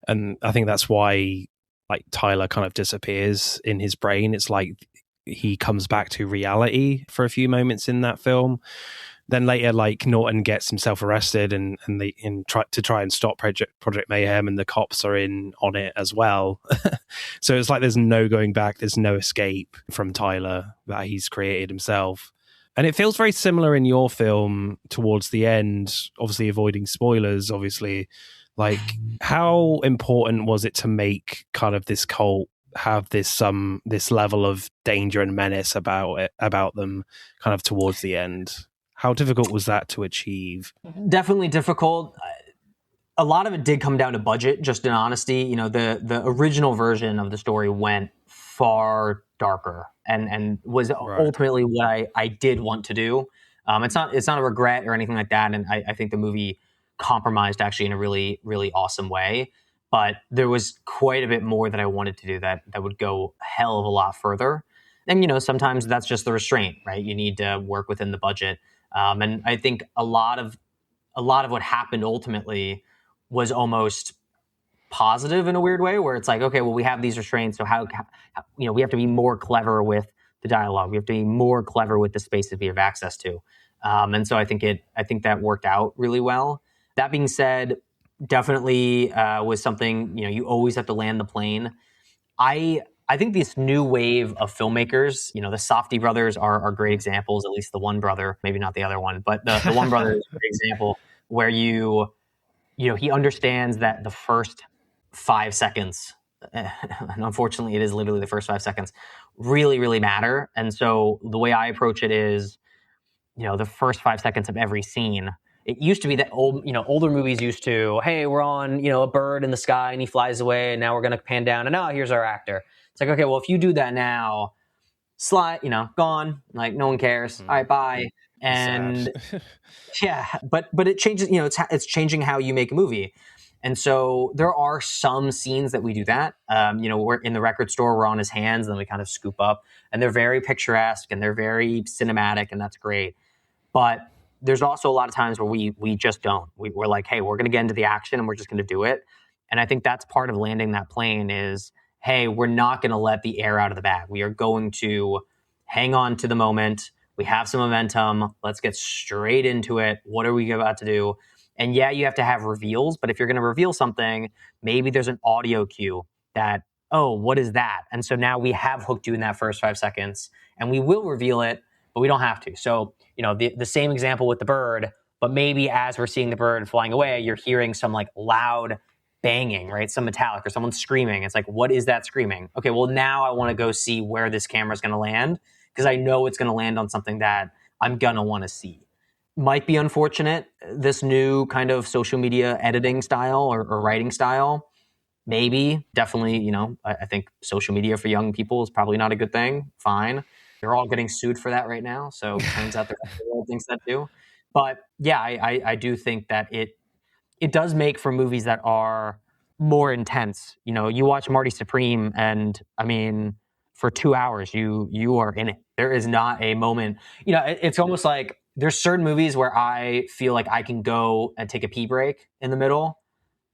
And I think that's why like Tyler kind of disappears in his brain. It's like he comes back to reality for a few moments in that film. Then later, like Norton gets himself arrested and try and stop Project Mayhem, and the cops are in on it as well. So it's like there's no going back. There's no escape from Tyler that he's created himself. And it feels very similar in your film towards the end, obviously avoiding spoilers, obviously. Like, how important was it to make kind of this cult have this level of danger and menace about them kind of towards the end? How difficult was that to achieve? Definitely difficult. A lot of it did come down to budget, just in honesty. You know, the original version of the story went far darker and was ultimately what I did want to do. It's not a regret or anything like that. And I think the movie compromised actually in a really, really awesome way. But there was quite a bit more that I wanted to do that would go a hell of a lot further. And, you know, sometimes that's just the restraint, right? You need to work within the budget. And I think a lot of what happened ultimately was almost positive in a weird way, where it's like, okay, well, we have these restraints, so how you know, we have to be more clever with the dialogue. We have to be more clever with the spaces we have access to. And so I think that worked out really well. That being said, definitely was something, you know, you always have to land the plane. I think this new wave of filmmakers, you know, the Safdie brothers are great examples, at least the one brother, maybe not the other one, but the one brother is a great example where you know, he understands that the first 5 seconds, and unfortunately it is literally the first 5 seconds, really, really matter. And so the way I approach it is, you know, the first 5 seconds of every scene. It used to be that older movies used to, hey, we're on, you know, a bird in the sky and he flies away and now we're going to pan down and now here's our actor. It's like, okay, well, if you do that now, slide, you know, gone, like no one cares. All right, bye. And yeah, but it changes, you know, it's changing how you make a movie. And so there are some scenes that we do that. You know, we're in the record store, we're on his hands, and then we kind of scoop up, and they're very picturesque and they're very cinematic, and that's great. But there's also a lot of times where we just don't. We're like, hey, we're going to get into the action and we're just going to do it. And I think that's part of landing that plane is, hey, we're not going to let the air out of the bag. We are going to hang on to the moment. We have some momentum. Let's get straight into it. What are we about to do? And yeah, you have to have reveals, but if you're going to reveal something, maybe there's an audio cue that, oh, what is that? And so now we have hooked you in that first 5 seconds and we will reveal it, but we don't have to. So, you know, the same example with the bird, but maybe as we're seeing the bird flying away, you're hearing some like loud banging, right? Some metallic or someone screaming. It's like, what is that screaming? Okay, well, now I want to go see where this camera is going to land because I know it's going to land on something that I'm going to want to see. Might be unfortunate, this new kind of social media editing style or writing style. Maybe, definitely, you know, I think social media for young people is probably not a good thing. Fine. They're all getting sued for that right now. So it turns out the rest of the world thinks that too. But yeah, I do think that it does make for movies that are more intense. You know, you watch Marty Supreme and I mean, for 2 hours, you are in it. There is not a moment, you know, it's almost like there's certain movies where I feel like I can go and take a pee break in the middle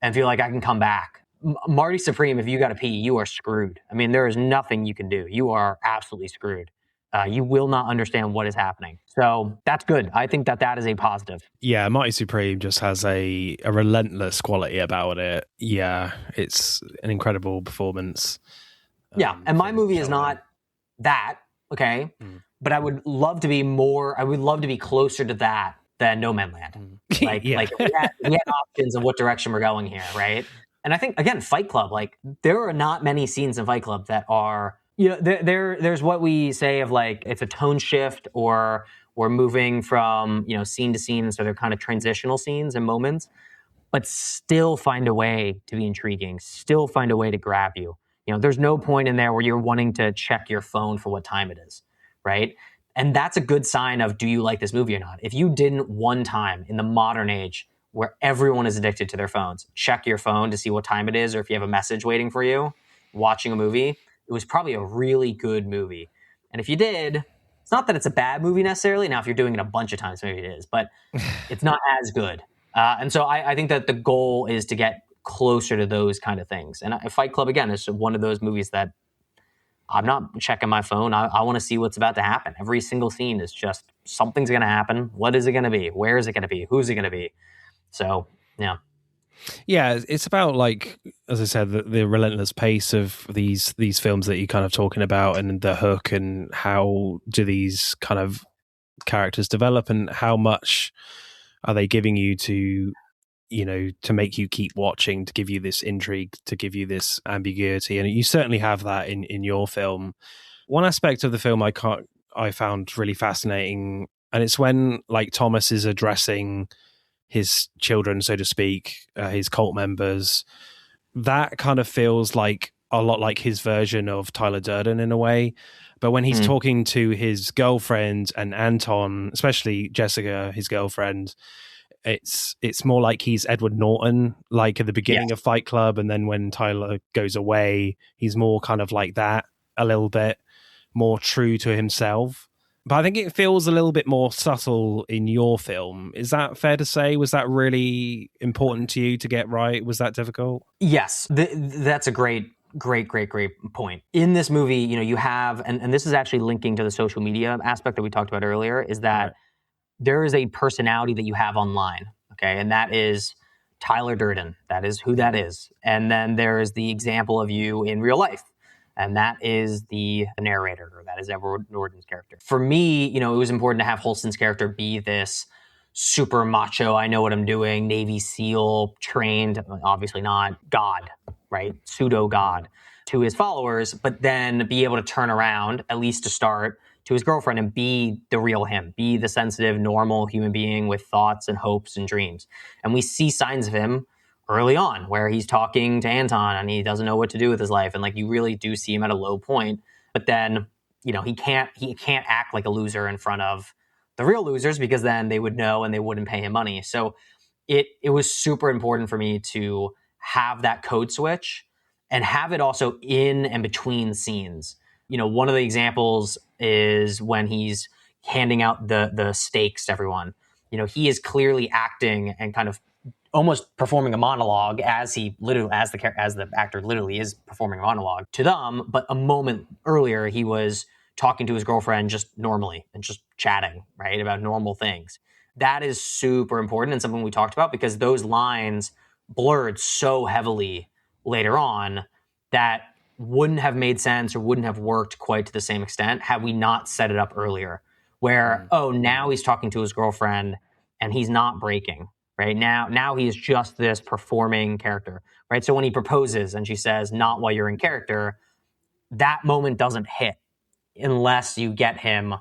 and feel like I can come back. Marty Supreme, if you got to pee, you are screwed. I mean, there is nothing you can do. You are absolutely screwed. You will not understand what is happening. So that's good. I think that is a positive. Yeah, Marty Supreme just has a relentless quality about it. Yeah, it's an incredible performance. Yeah, and my movie is not that, okay? But I would love to be more, I would love to be closer to that than No Man's Land. Like, Yeah. like we had options of what direction we're going here, right? And I think, again, Fight Club, like there are not many scenes in Fight Club that are, you know, there's what we say of like, it's a tone shift or we're moving from, you know, scene to scene. So they're kind of transitional scenes and moments, but still find a way to be intriguing, still find a way to grab you. You know, there's no point in there where you're wanting to check your phone for what time it is, right? And that's a good sign of, do you like this movie or not? If you didn't one time in the modern age where everyone is addicted to their phones, check your phone to see what time it is, or if you have a message waiting for you, watching a movie, it was probably a really good movie. And if you did, it's not that it's a bad movie necessarily. Now, if you're doing it a bunch of times, maybe it is, but it's not as good. And so I think that the goal is to get closer to those kind of things. And Fight Club, again, is one of those movies that I'm not checking my phone. I want to see what's about to happen. Every single scene is just something's going to happen. What is it going to be? Where is it going to be? Who's it going to be? So, yeah. Yeah, it's about, like, as I said, the relentless pace of these films that you're kind of talking about and the hook and how do these kind of characters develop, and how much are they giving you to, to make you keep watching, to give you this intrigue, to give you this ambiguity. And you certainly have that in your film. One aspect of the film I found really fascinating, and it's when like Thomas is addressing his children, so to speak, his cult members. That kind of feels like a lot like his version of Tyler Durden in a way. But when he's talking to his girlfriend and Anton, especially Jessica, his girlfriend, it's more like he's Edward Norton, like at the beginning of Fight Club, and then when Tyler goes away, he's more kind of like that, a little bit more true to himself. But I think it feels a little bit more subtle in your film. Is that fair to say? Was that really important to you to get right? Was that difficult? Yes, that's a great point. In this movie, you have, and this is actually linking to the social media aspect that we talked about earlier, is that there is a personality that you have online, okay? And that is Tyler Durden. That is who that is. And then there is the example of you in real life. And that is the narrator, or that is Edward Norton's character. For me, it was important to have Holston's character be this super macho, I know what I'm doing, Navy SEAL, trained, obviously not, God, right? Pseudo God to his followers, but then be able to turn around, at least to start, to his girlfriend and be the real him, be the sensitive, normal human being with thoughts and hopes and dreams. And we see signs of him early on where he's talking to Anton and he doesn't know what to do with his life. And like, you really do see him at a low point, but then, he can't act like a loser in front of the real losers, because then they would know and they wouldn't pay him money. So it was super important for me to have that code switch and have it also in and between scenes. One of the examples is when he's handing out the stakes to everyone. He is clearly acting and kind of almost performing a monologue as the actor literally is performing a monologue to them. But a moment earlier, he was talking to his girlfriend just normally and just chatting, right, about normal things. That is super important and something we talked about, because those lines blurred so heavily later on that wouldn't have made sense or wouldn't have worked quite to the same extent had we not set it up earlier, where, now he's talking to his girlfriend and he's not breaking, right? Now he is just this performing character, right? So when he proposes and she says, not while you're in character, that moment doesn't hit unless you get him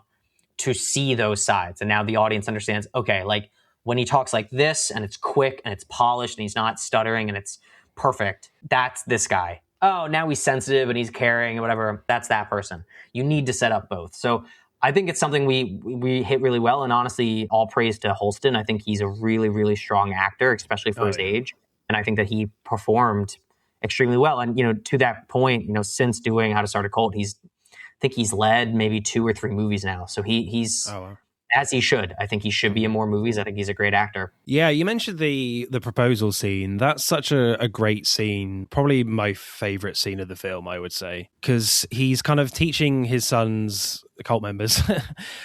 to see those sides. And now the audience understands, okay, like when he talks like this and it's quick and it's polished and he's not stuttering and it's perfect, that's this guy. Oh, now he's sensitive and he's caring and whatever, that's that person. You need to set up both. So I think it's something we hit really well. And honestly, all praise to Holston. I think he's a really, really strong actor, especially for his age. And I think that he performed extremely well. And, to that point, since doing How to Start a Cult, I think he's led maybe 2 or 3 movies now. So he's as he should. I think he should be in more movies. I think he's a great actor. Yeah, you mentioned the proposal scene. That's such a great scene. Probably my favorite scene of the film, I would say, because he's kind of teaching his sons, cult members,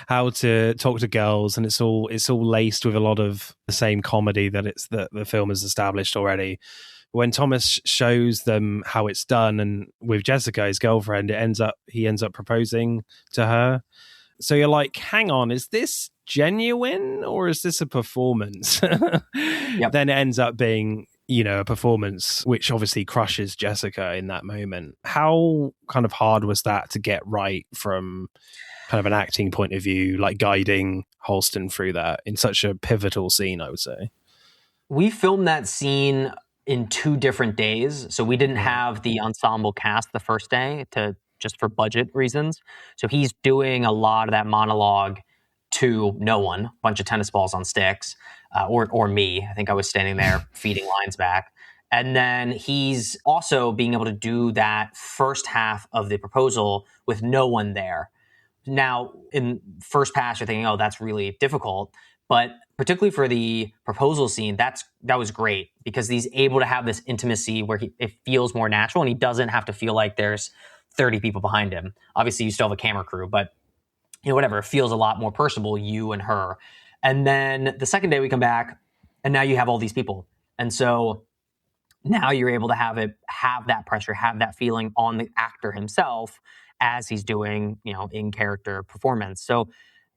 how to talk to girls, and it's all laced with a lot of the same comedy that the film has established already. When Thomas shows them how it's done, and with Jessica, his girlfriend, he ends up proposing to her. So you're like, hang on, is this genuine or is this a performance? Yep. Then it ends up being, a performance, which obviously crushes Jessica in that moment. How kind of hard was that to get right from kind of an acting point of view, like guiding Holston through that in such a pivotal scene, I would say? We filmed that scene in 2 different days. So we didn't have the ensemble cast the first day just for budget reasons. So he's doing a lot of that monologue to no one, a bunch of tennis balls on sticks, or me. I think I was standing there feeding lines back. And then he's also being able to do that first half of the proposal with no one there. Now, in first pass, you're thinking, oh, that's really difficult. But particularly for the proposal scene, that was great, because he's able to have this intimacy where it feels more natural, and he doesn't have to feel like there's 30 people behind him. Obviously, you still have a camera crew, but whatever, it feels a lot more personable, you and her. And then the second day we come back, and now you have all these people. And so now you're able to have that pressure, have that feeling on the actor himself as he's doing, in character performance. So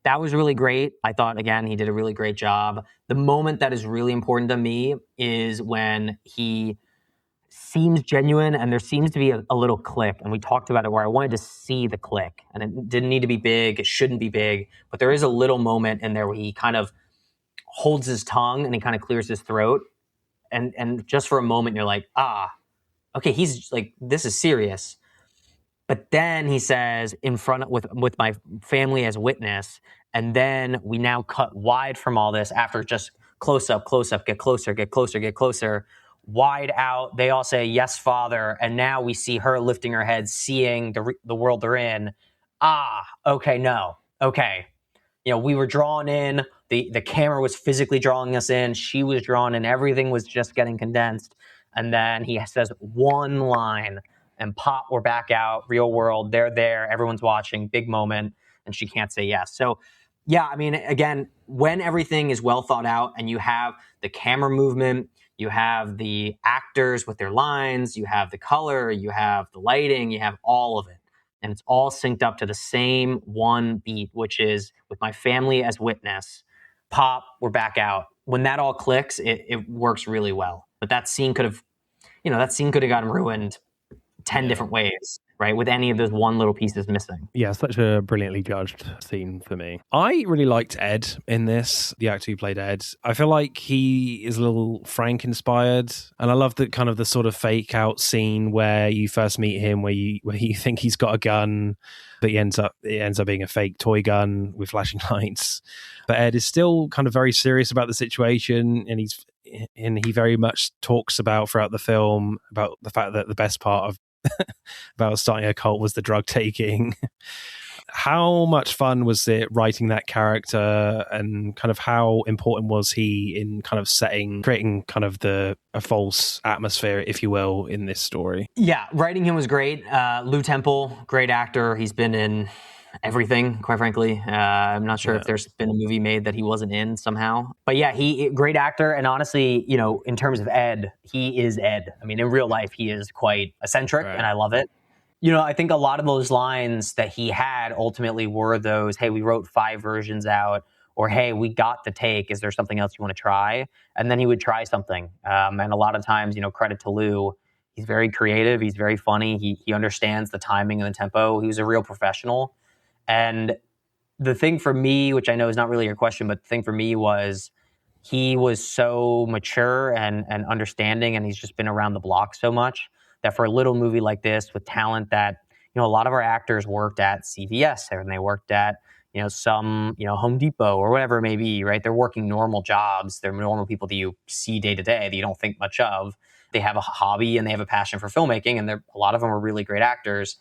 That was really great. I thought, again, he did a really great job. The moment that is really important to me is when he seems genuine and there seems to be a little click. And we talked about it where I wanted to see the click, and it didn't need to be big. It shouldn't be big, but there is a little moment in there where he kind of holds his tongue and he kind of clears his throat. And just for a moment, you're like, okay, he's like, this is serious. But then he says, in front of, with my family as witness, and then we now cut wide from all this after just close up, get closer, get closer, get closer, wide out. They all say, yes, Father. And now we see her lifting her head, seeing the world they're in. Okay, no. Okay. We were drawn in. The camera was physically drawing us in. She was drawn in. Everything was just getting condensed. And then he says one line, and pop, we're back out, real world, they're there, everyone's watching, big moment, and she can't say yes. So, yeah, I mean, again, when everything is well thought out and you have the camera movement, you have the actors with their lines, you have the color, you have the lighting, you have all of it, and it's all synced up to the same one beat, which is with my family as witness, pop, we're back out. When that all clicks, it works really well. But that scene could have gotten ruined 10 different ways, right? With any of those one little pieces missing. Yeah, such a brilliantly judged scene for me. I really liked Ed in this, the actor who played Ed. I feel like he is a little Frank inspired. And I love the kind of the sort of fake out scene where you first meet him, where you think he's got a gun, but it ends up being a fake toy gun with flashing lights. But Ed is still kind of very serious about the situation, and he very much talks about throughout the film about the fact that the best part of about starting a cult was the drug taking. How much fun was it writing that character, and kind of how important was he in kind of creating kind of a false atmosphere, if you will, in this story? Yeah, writing him was great. Lou Temple, great actor. He's been in everything, quite frankly. I'm not sure if there's been a movie made that he wasn't in somehow. But yeah, great actor. And honestly, in terms of Ed, he is Ed. I mean, in real life, he is quite eccentric, and I love it. I think a lot of those lines that he had ultimately were those, hey, we wrote 5 versions out, or hey, we got the take. Is there something else you want to try? And then he would try something. And a lot of times, credit to Lou, he's very creative. He's very funny. He understands the timing and the tempo. He was a real professional. And the thing for me, which I know is not really your question, but the thing for me was he was so mature and understanding, and he's just been around the block so much that for a little movie like this with talent that, a lot of our actors worked at CVS and they worked at, some, Home Depot or whatever it may be, right? They're working normal jobs. They're normal people that you see day to day that you don't think much of. They have a hobby and they have a passion for filmmaking, and a lot of them are really great actors.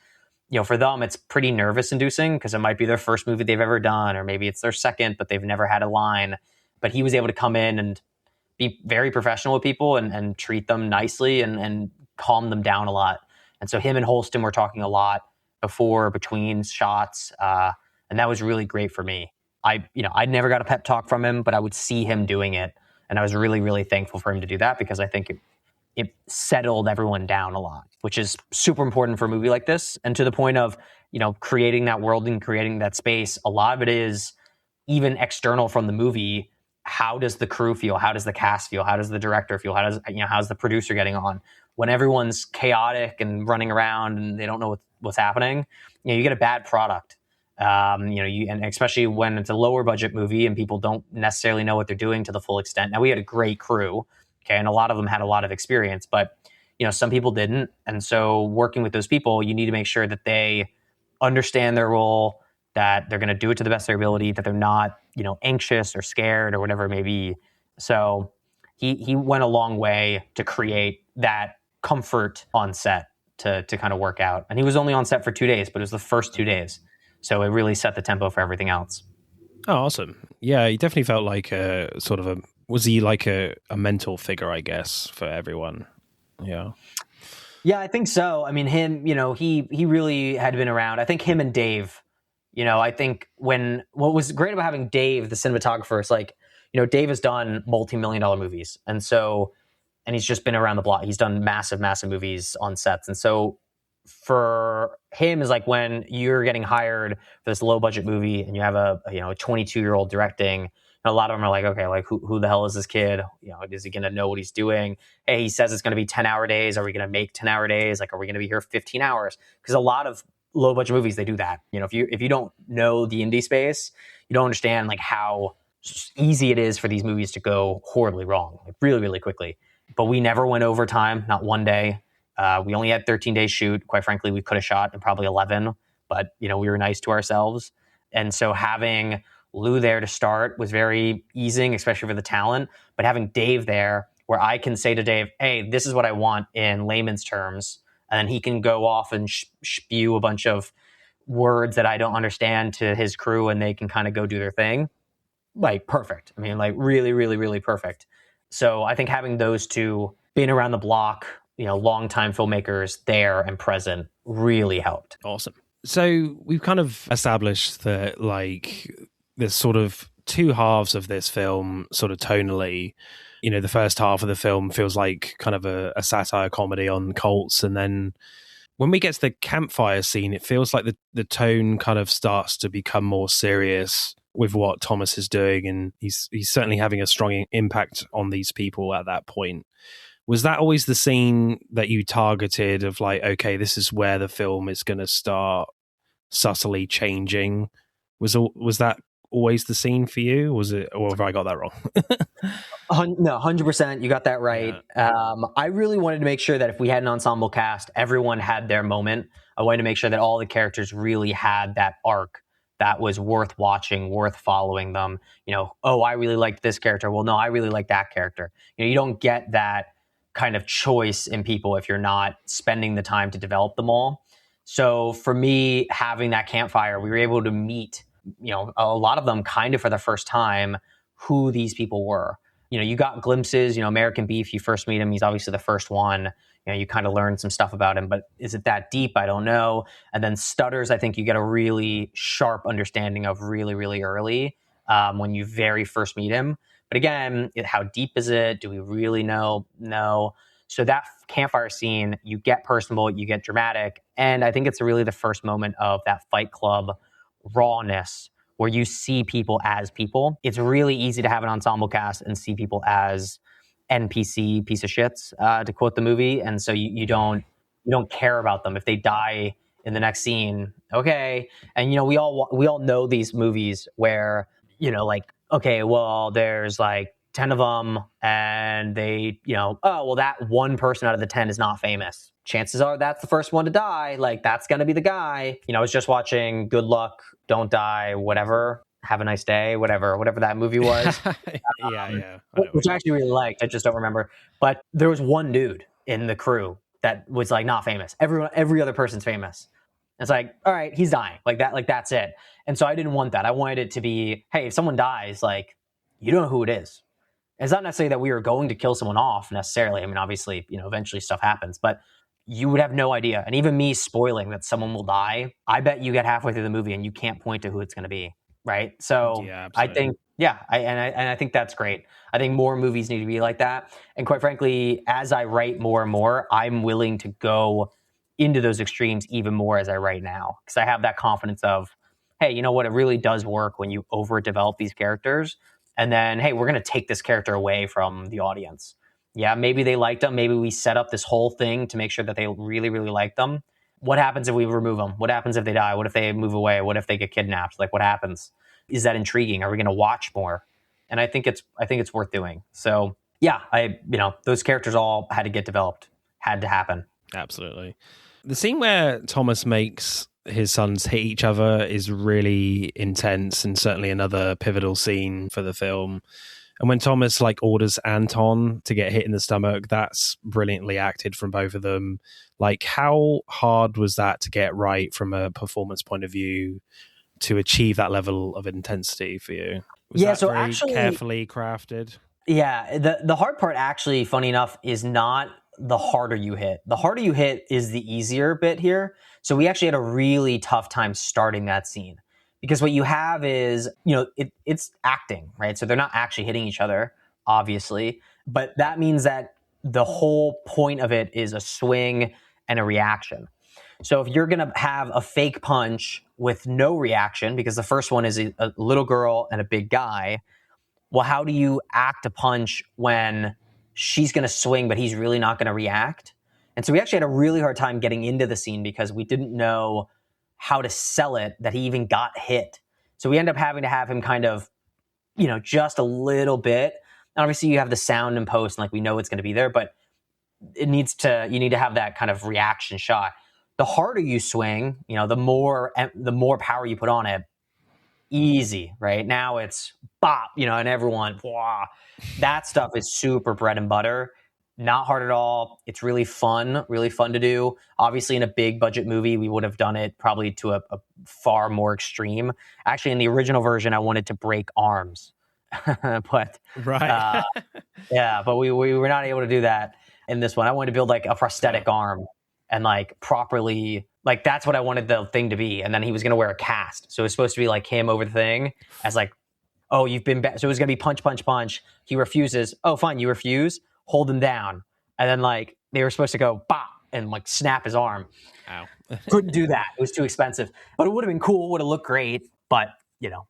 For them, it's pretty nervous inducing because it might be their first movie they've ever done, or maybe it's their second, but they've never had a line. But he was able to come in and be very professional with people and treat them nicely and calm them down a lot. And so him and Holston were talking a lot between shots. And that was really great for me. I'd never got a pep talk from him, but I would see him doing it. And I was really, really thankful for him to do that, because I think it settled everyone down a lot, which is super important for a movie like this. And to the point of, creating that world and creating that space, a lot of it is even external from the movie. How does the crew feel? How does the cast feel? How does the director feel? How's the producer getting on? When everyone's chaotic and running around and they don't know what's happening, you get a bad product. And especially when it's a lower budget movie and people don't necessarily know what they're doing to the full extent. Now, we had a great crew. Okay, and a lot of them had a lot of experience, but some people didn't. And so working with those people, you need to make sure that they understand their role, that they're going to do it to the best of their ability, that they're not, anxious or scared or whatever it may be. So he went a long way to create that comfort on set to kind of work out. And he was only on set for 2 days, but it was the first 2 days. So it really set the tempo for everything else. Oh, awesome. Yeah, he definitely felt like was he like a mentor figure, I guess, for everyone? Yeah. Yeah, I think so. I mean, him, he really had been around. I think him and Dave, I think what was great about having Dave, the cinematographer, is like, Dave has done multi-million-dollar movies. And he's just been around the block. He's done massive, massive movies on sets. And so for him is like when you're getting hired for this low budget movie and you have a 22-year-old directing, and a lot of them are like, okay, like who the hell is this kid? Is he going to know what he's doing? Hey, he says it's going to be 10-hour days. Are we going to make 10-hour days? Like, are we going to be here 15 hours? Because a lot of low budget movies, they do that. If you don't know the indie space, you don't understand like how easy it is for these movies to go horribly wrong, like really, really quickly. But we never went overtime, not one day. We only had 13 days shoot. Quite frankly, we could have shot in probably 11, but we were nice to ourselves. And so having Lou there to start was very easing, especially for the talent. But having Dave there, where I can say to Dave, hey, this is what I want in layman's terms, and then he can go off and spew a bunch of words that I don't understand to his crew, and they can kind of go do their thing. Like perfect. I mean, like really, really, really perfect. So I think having those two being around the block, longtime filmmakers there and present really helped. Awesome. So we've kind of established that like there's sort of two halves of this film, sort of tonally. The first half of the film feels like kind of a satire comedy on cults, and then when we get to the campfire scene, it feels like the tone kind of starts to become more serious with what Thomas is doing, and he's certainly having a strong impact on these people at that point. Was that always the scene that you targeted of like, okay, this is where the film is going to start subtly changing? Was that always the scene for you? Was it, or have I got that wrong? No, 100%. You got that right. Yeah. I really wanted to make sure that if we had an ensemble cast, everyone had their moment. I wanted to make sure that all the characters really had that arc that was worth watching, worth following them. Oh, I really liked this character. Well, no, I really like that character. You don't get that kind of choice in people if you're not spending the time to develop them all. So for me, having that campfire, we were able to meet, a lot of them kind of for the first time, who these people were. You got glimpses, American Beef, you first meet him. He's obviously the first one. You kind of learn some stuff about him, but is it that deep? I don't know. And then Stutters, I think you get a really sharp understanding of really, really early when you very first meet him. But again, how deep is it? Do we really know? No. So that campfire scene, you get personable, you get dramatic. And I think it's really the first moment of that Fight Club rawness where you see people as people. It's really easy to have an ensemble cast and see people as NPC piece of shits, to quote the movie. And so you don't care about them. If they die in the next scene, okay. And, we all know these movies where, like, okay, well, there's like 10 of them and they, oh, well, that one person out of the 10 is not famous. Chances are that's the first one to die. Like, that's going to be the guy. I was just watching Good Luck, Don't Die, whatever, Have a Nice Day, whatever that movie was. Yeah. Which I actually really liked. I just don't remember. But there was one dude in the crew that was like not famous. Every other person's famous. It's like, all right, he's dying. Like that's it. And so I didn't want that. I wanted it to be, hey, if someone dies, like, you don't know who it is. It's not necessarily that we are going to kill someone off necessarily. I mean, obviously, eventually stuff happens, but you would have no idea. And even me spoiling that someone will die, I bet you get halfway through the movie and you can't point to who it's going to be. Right. So yeah, I think, I think that's great. I think more movies need to be like that. And quite frankly, as I write more and more, I'm willing to go into those extremes even more as I write now. Because I have that confidence of, hey, you know what? It really does work when you overdevelop these characters. And then, hey, we're going to take this character away from the audience. Yeah, maybe they liked them. Maybe we set up this whole thing to make sure that they really, really like them. What happens if we remove them? What happens if they die? What if they move away? What if they get kidnapped? Like, what happens? Is that intriguing? Are we going to watch more? And I think it's worth doing. So yeah, those characters all had to get developed, had to happen. Absolutely. The scene where Thomas makes his sons hit each other is really intense and certainly another pivotal scene for the film. And when Thomas orders Anton to get hit in the stomach, that's brilliantly acted from both of them. Like, how hard was that to get right from a performance point of view to achieve that level of intensity for you? Was that very actually carefully crafted? Yeah, the hard part actually, funny enough, is not the harder you hit. The harder you hit is the easier bit here. So we actually had a really tough time starting that scene because what you have is, it's acting, right? So they're not actually hitting each other, obviously, but that means that the whole point of it is a swing and a reaction. So if you're going to have a fake punch with no reaction, because the first one is a little girl and a big guy, well, how do you act a punch when she's going to swing, but he's really not going to react? And so we actually had a really hard time getting into the scene because we didn't know how to sell it that he even got hit. So we end up having to have him kind of, just a little bit. And obviously you have the sound in post and like we know it's going to be there, but you need to have that kind of reaction shot. The harder you swing, the more power you put on it, easy, right? Now it's bop, and everyone, wah. That stuff is super bread and butter. Not hard at all. It's really fun to do. Obviously, in a big budget movie, we would have done it probably to a far more extreme. Actually, in the original version, I wanted to break arms. But right. but we were not able to do that in this one. I wanted to build like a prosthetic arm and like properly, like that's what I wanted the thing to be. And then he was going to wear a cast. So it was supposed to be like him over the thing as like, oh, you've been so it was going to be punch, punch, punch. He refuses. Oh, fine. You refuse. Hold him down. And then like they were supposed to go bop and like snap his arm. Ow. Couldn't do that. It was too expensive. But it would have been cool. Would have looked great. But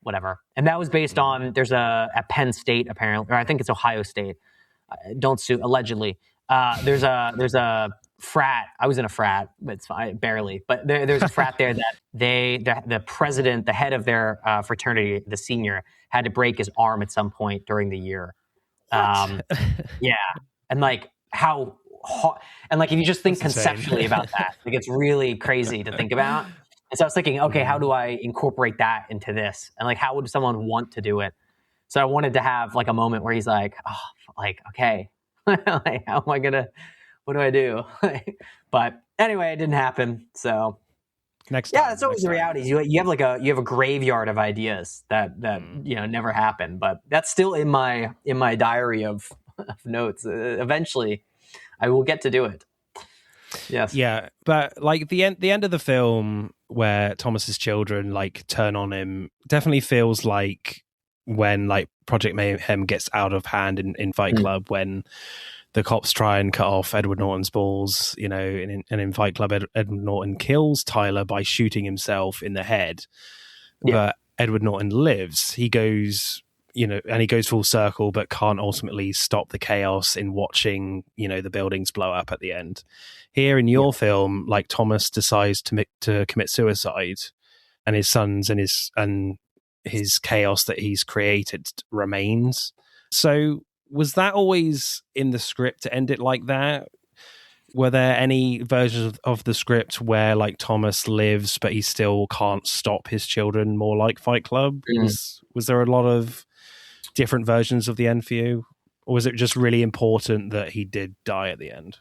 whatever. And that was based on, there's at Penn State apparently, or I think it's Ohio State. Don't sue, allegedly. There's a frat. I was in a frat, but it's fine, barely. But there's a frat there that the president, the head of their fraternity, the senior, had to break his arm at some point during the year. Yeah. And like how hard, and like if you just think That's conceptually insane. about that, like it's really crazy to think about. And so I was thinking, okay, how do I incorporate that into this? And like, how would someone want to do it? So I wanted to have like a moment where he's like, oh, like, okay, like, how am I what do I do? But anyway, it didn't happen. So Next time. that's always the reality. You have you have a graveyard of ideas that never happen, but that's still in my diary of notes. Eventually I will get to do it. Yes. Yeah, but like the end of the film where Thomas's children like turn on him definitely feels like when like Project Mayhem gets out of hand in Fight Club, when the cops try and cut off Edward Norton's balls, and in Fight Club, Edward Norton kills Tyler by shooting himself in the head. Yeah. But Edward Norton lives. He goes, and he goes full circle, but can't ultimately stop the chaos in watching, the buildings blow up at the end. Here in your film, like Thomas decides to commit suicide, and his sons and his chaos that he's created remains. So was that always in the script to end it like that? Were there any versions of the script where like Thomas lives, but he still can't stop his children, more like Fight Club? Was there a lot of different versions of the end for you? Or was it just really important that he did die at the end?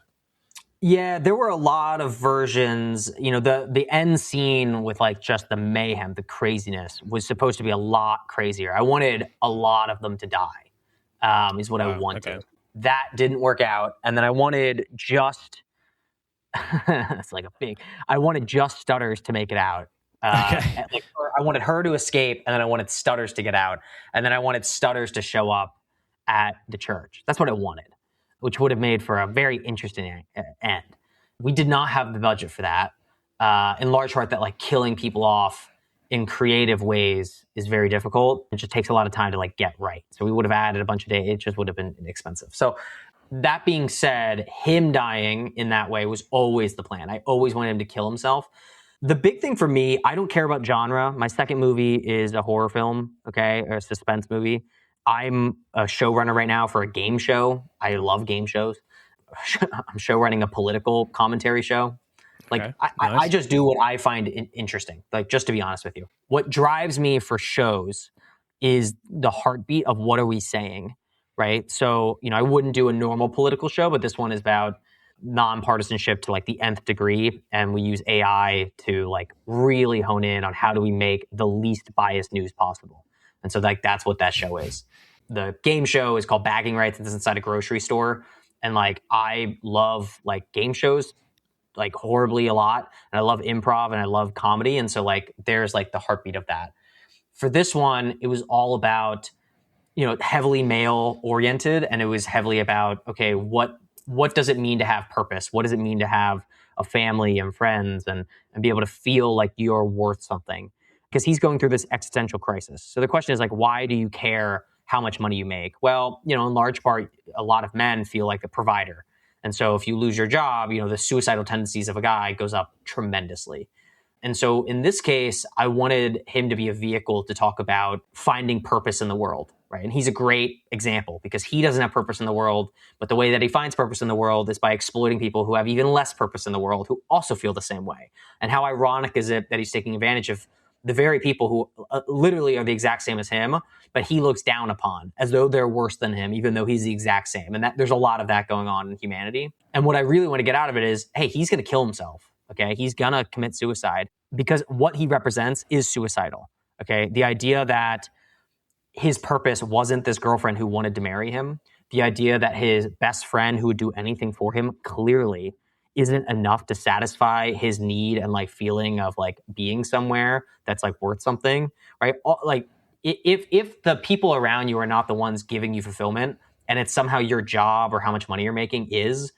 Yeah, there were a lot of versions. The end scene with like just the mayhem, the craziness was supposed to be a lot crazier. I wanted a lot of them to die, is what I wanted. Okay. That didn't work out. And then I wanted just, it's like I wanted just Stutters to make it out. Okay. I wanted her to escape, and then I wanted Stutters to get out. And then I wanted Stutters to show up at the church. That's what I wanted, which would have made for a very interesting end. We did not have the budget for that, in large part that like killing people off in creative ways is very difficult. It just takes a lot of time to like get right. So we would have added a bunch of days. It just would have been expensive. So that being said, him dying in that way was always the plan. I always wanted him to kill himself. The big thing for me, I don't care about genre. My second movie is a horror film, okay, or a suspense movie. I'm a showrunner right now for a game show. I love game shows. I'm showrunning a political commentary show. Like, okay, nice. I just do what I find interesting, like, just to be honest with you. What drives me for shows is the heartbeat of what are we saying, right? So, I wouldn't do a normal political show, but this one is about nonpartisanship to like the nth degree. And we use AI to like really hone in on how do we make the least biased news possible. And so like, that's what that show is. The game show is called Bagging Rights. It's inside a grocery store. And like, I love like game shows like horribly a lot. And I love improv and I love comedy. And so like, there's like the heartbeat of that. For this one, it was all about, heavily male oriented. And it was heavily about, okay, what what does it mean to have purpose? What does it mean to have a family and friends and be able to feel like you're worth something? Because he's going through this existential crisis. So the question is like, why do you care how much money you make? Well, in large part, a lot of men feel like a provider. And so if you lose your job, the suicidal tendencies of a guy goes up tremendously. And so in this case, I wanted him to be a vehicle to talk about finding purpose in the world, right? And he's a great example because he doesn't have purpose in the world, but the way that he finds purpose in the world is by exploiting people who have even less purpose in the world who also feel the same way. And how ironic is it that he's taking advantage of the very people who literally are the exact same as him, but he looks down upon as though they're worse than him, even though he's the exact same. And there's a lot of that going on in humanity. And what I really want to get out of it is, hey, he's going to kill himself. Okay, he's gonna commit suicide because what he represents is suicidal. Okay, the idea that his purpose wasn't this girlfriend who wanted to marry him, the idea that his best friend who would do anything for him clearly isn't enough to satisfy his need and like feeling of like being somewhere that's like worth something, right? Like if the people around you are not the ones giving you fulfillment and it's somehow your job or how much money you're making is,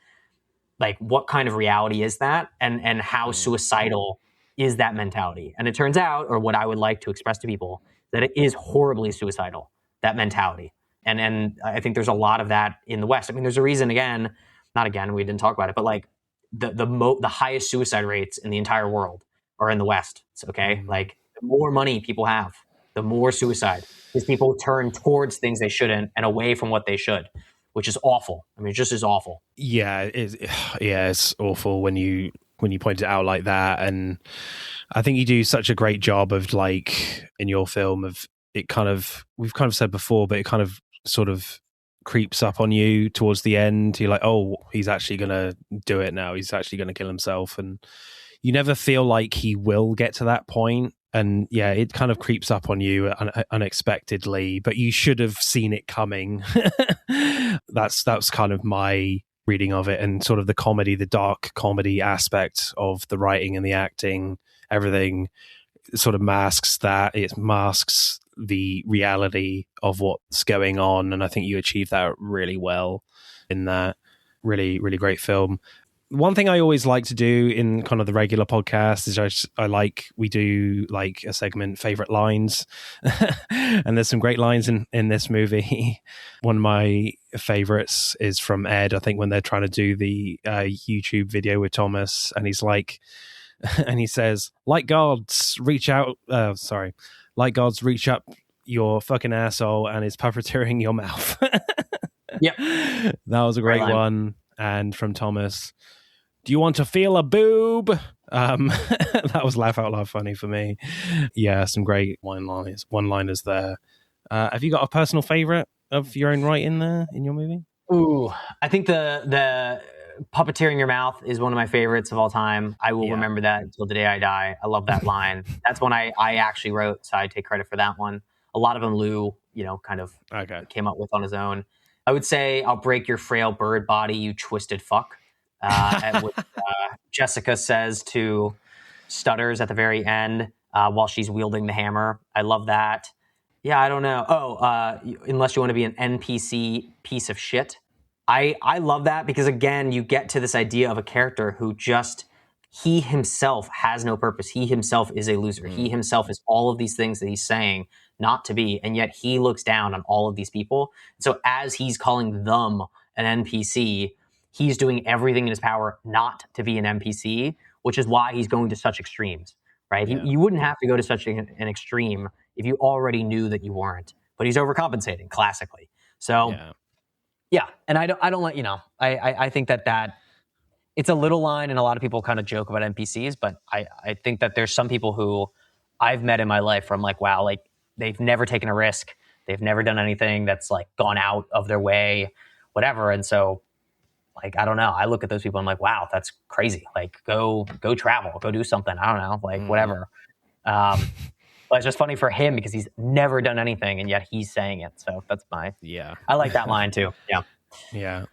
like, what kind of reality is that? And how suicidal is that mentality? And it turns out, or what I would like to express to people, that it is horribly suicidal, that mentality. And I think there's a lot of that in the West. I mean, there's a reason, we didn't talk about it, but like the highest suicide rates in the entire world are in the West. Okay. Like the more money people have, the more suicide, because people turn towards things they shouldn't and away from what they should, which is awful. I mean, it just is awful. Yeah, it's awful when you point it out like that. And I think you do such a great job of like in your film of it kind of, we've kind of said before, but it kind of sort of creeps up on you towards the end. You're like, oh, he's actually going to do it now. He's actually going to kill himself. And you never feel like he will get to that point. And yeah, it kind of creeps up on you unexpectedly, but you should have seen it coming. That's kind of my reading of it, and sort of the comedy, the dark comedy aspect of the writing and the acting, everything sort of masks that. It masks the reality of what's going on, and I think you achieve that really well in that. Really, really great film. One thing I always like to do in kind of the regular podcast is we do like a segment, favorite lines. And there's some great lines in this movie. One of my favorites is from Ed, I think, when they're trying to do the YouTube video with Thomas, and he's like, and he says, like gods reach up your fucking asshole and is puppeteering your mouth. Yep. That was a great one. And from Thomas, do you want to feel a boob? That was laugh out loud funny for me. Yeah, some great one-liners there. Have you got a personal favorite of your own writing there in your movie? Ooh, I think the puppeteering your mouth is one of my favorites of all time. I will remember that until the day I die. I love that line. That's one I actually wrote, so I take credit for that one. A lot of them Lou, kind of came up with on his own. I would say, I'll break your frail bird body, you twisted fuck. What Jessica says to Stutters at the very end while she's wielding the hammer. I love that. Yeah, I don't know. Unless you want to be an NPC piece of shit. I love that because, again, you get to this idea of a character who he himself has no purpose. He himself is a loser. He himself is all of these things that he's saying not to be, and yet he looks down on all of these people. So as he's calling them an NPC, he's doing everything in his power not to be an NPC, which is why he's going to such extremes, right? Yeah. You wouldn't have to go to such an extreme if you already knew that you weren't, but he's overcompensating classically. So yeah. And I don't let, I think that it's a little line, and a lot of people kind of joke about NPCs, but I think that there's some people who I've met in my life where I'm like, wow, like they've never taken a risk. They've never done anything that's like gone out of their way, whatever. And so, like, I don't know. I look at those people and I'm like, wow, that's crazy. Like, go travel, go do something. I don't know, like whatever. But it's just funny for him because he's never done anything and yet he's saying it. So that's I like that line too. Yeah. Yeah.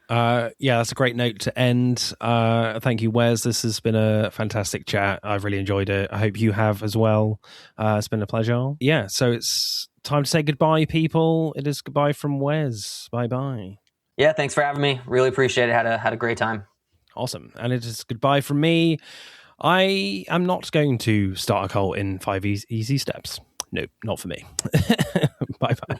That's a great note to end. Thank you, Wes. This has been a fantastic chat. I've really enjoyed it. I hope you have as well. It's been a pleasure. Yeah. So it's time to say goodbye, people. It is goodbye from Wes. Bye-bye. Yeah, thanks for having me. Really appreciate it. Had a great time. Awesome. And it is goodbye from me. I am not going to start a cult in 5 easy steps. No, not for me. Bye-bye.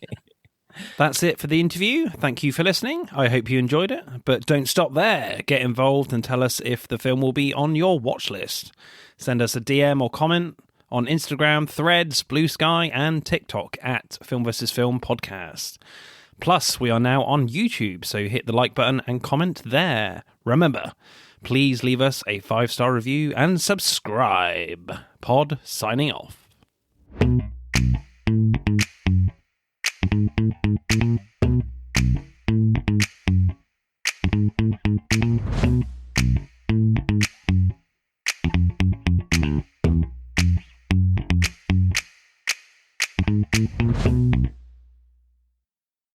That's it for the interview. Thank you for listening. I hope you enjoyed it. But don't stop there. Get involved and tell us if the film will be on your watch list. Send us a DM or comment on Instagram, Threads, Blue Sky, and TikTok at Film vs. Film Podcast. Plus, we are now on YouTube, so hit the like button and comment there. Remember, please leave us a 5-star review and subscribe. Pod signing off.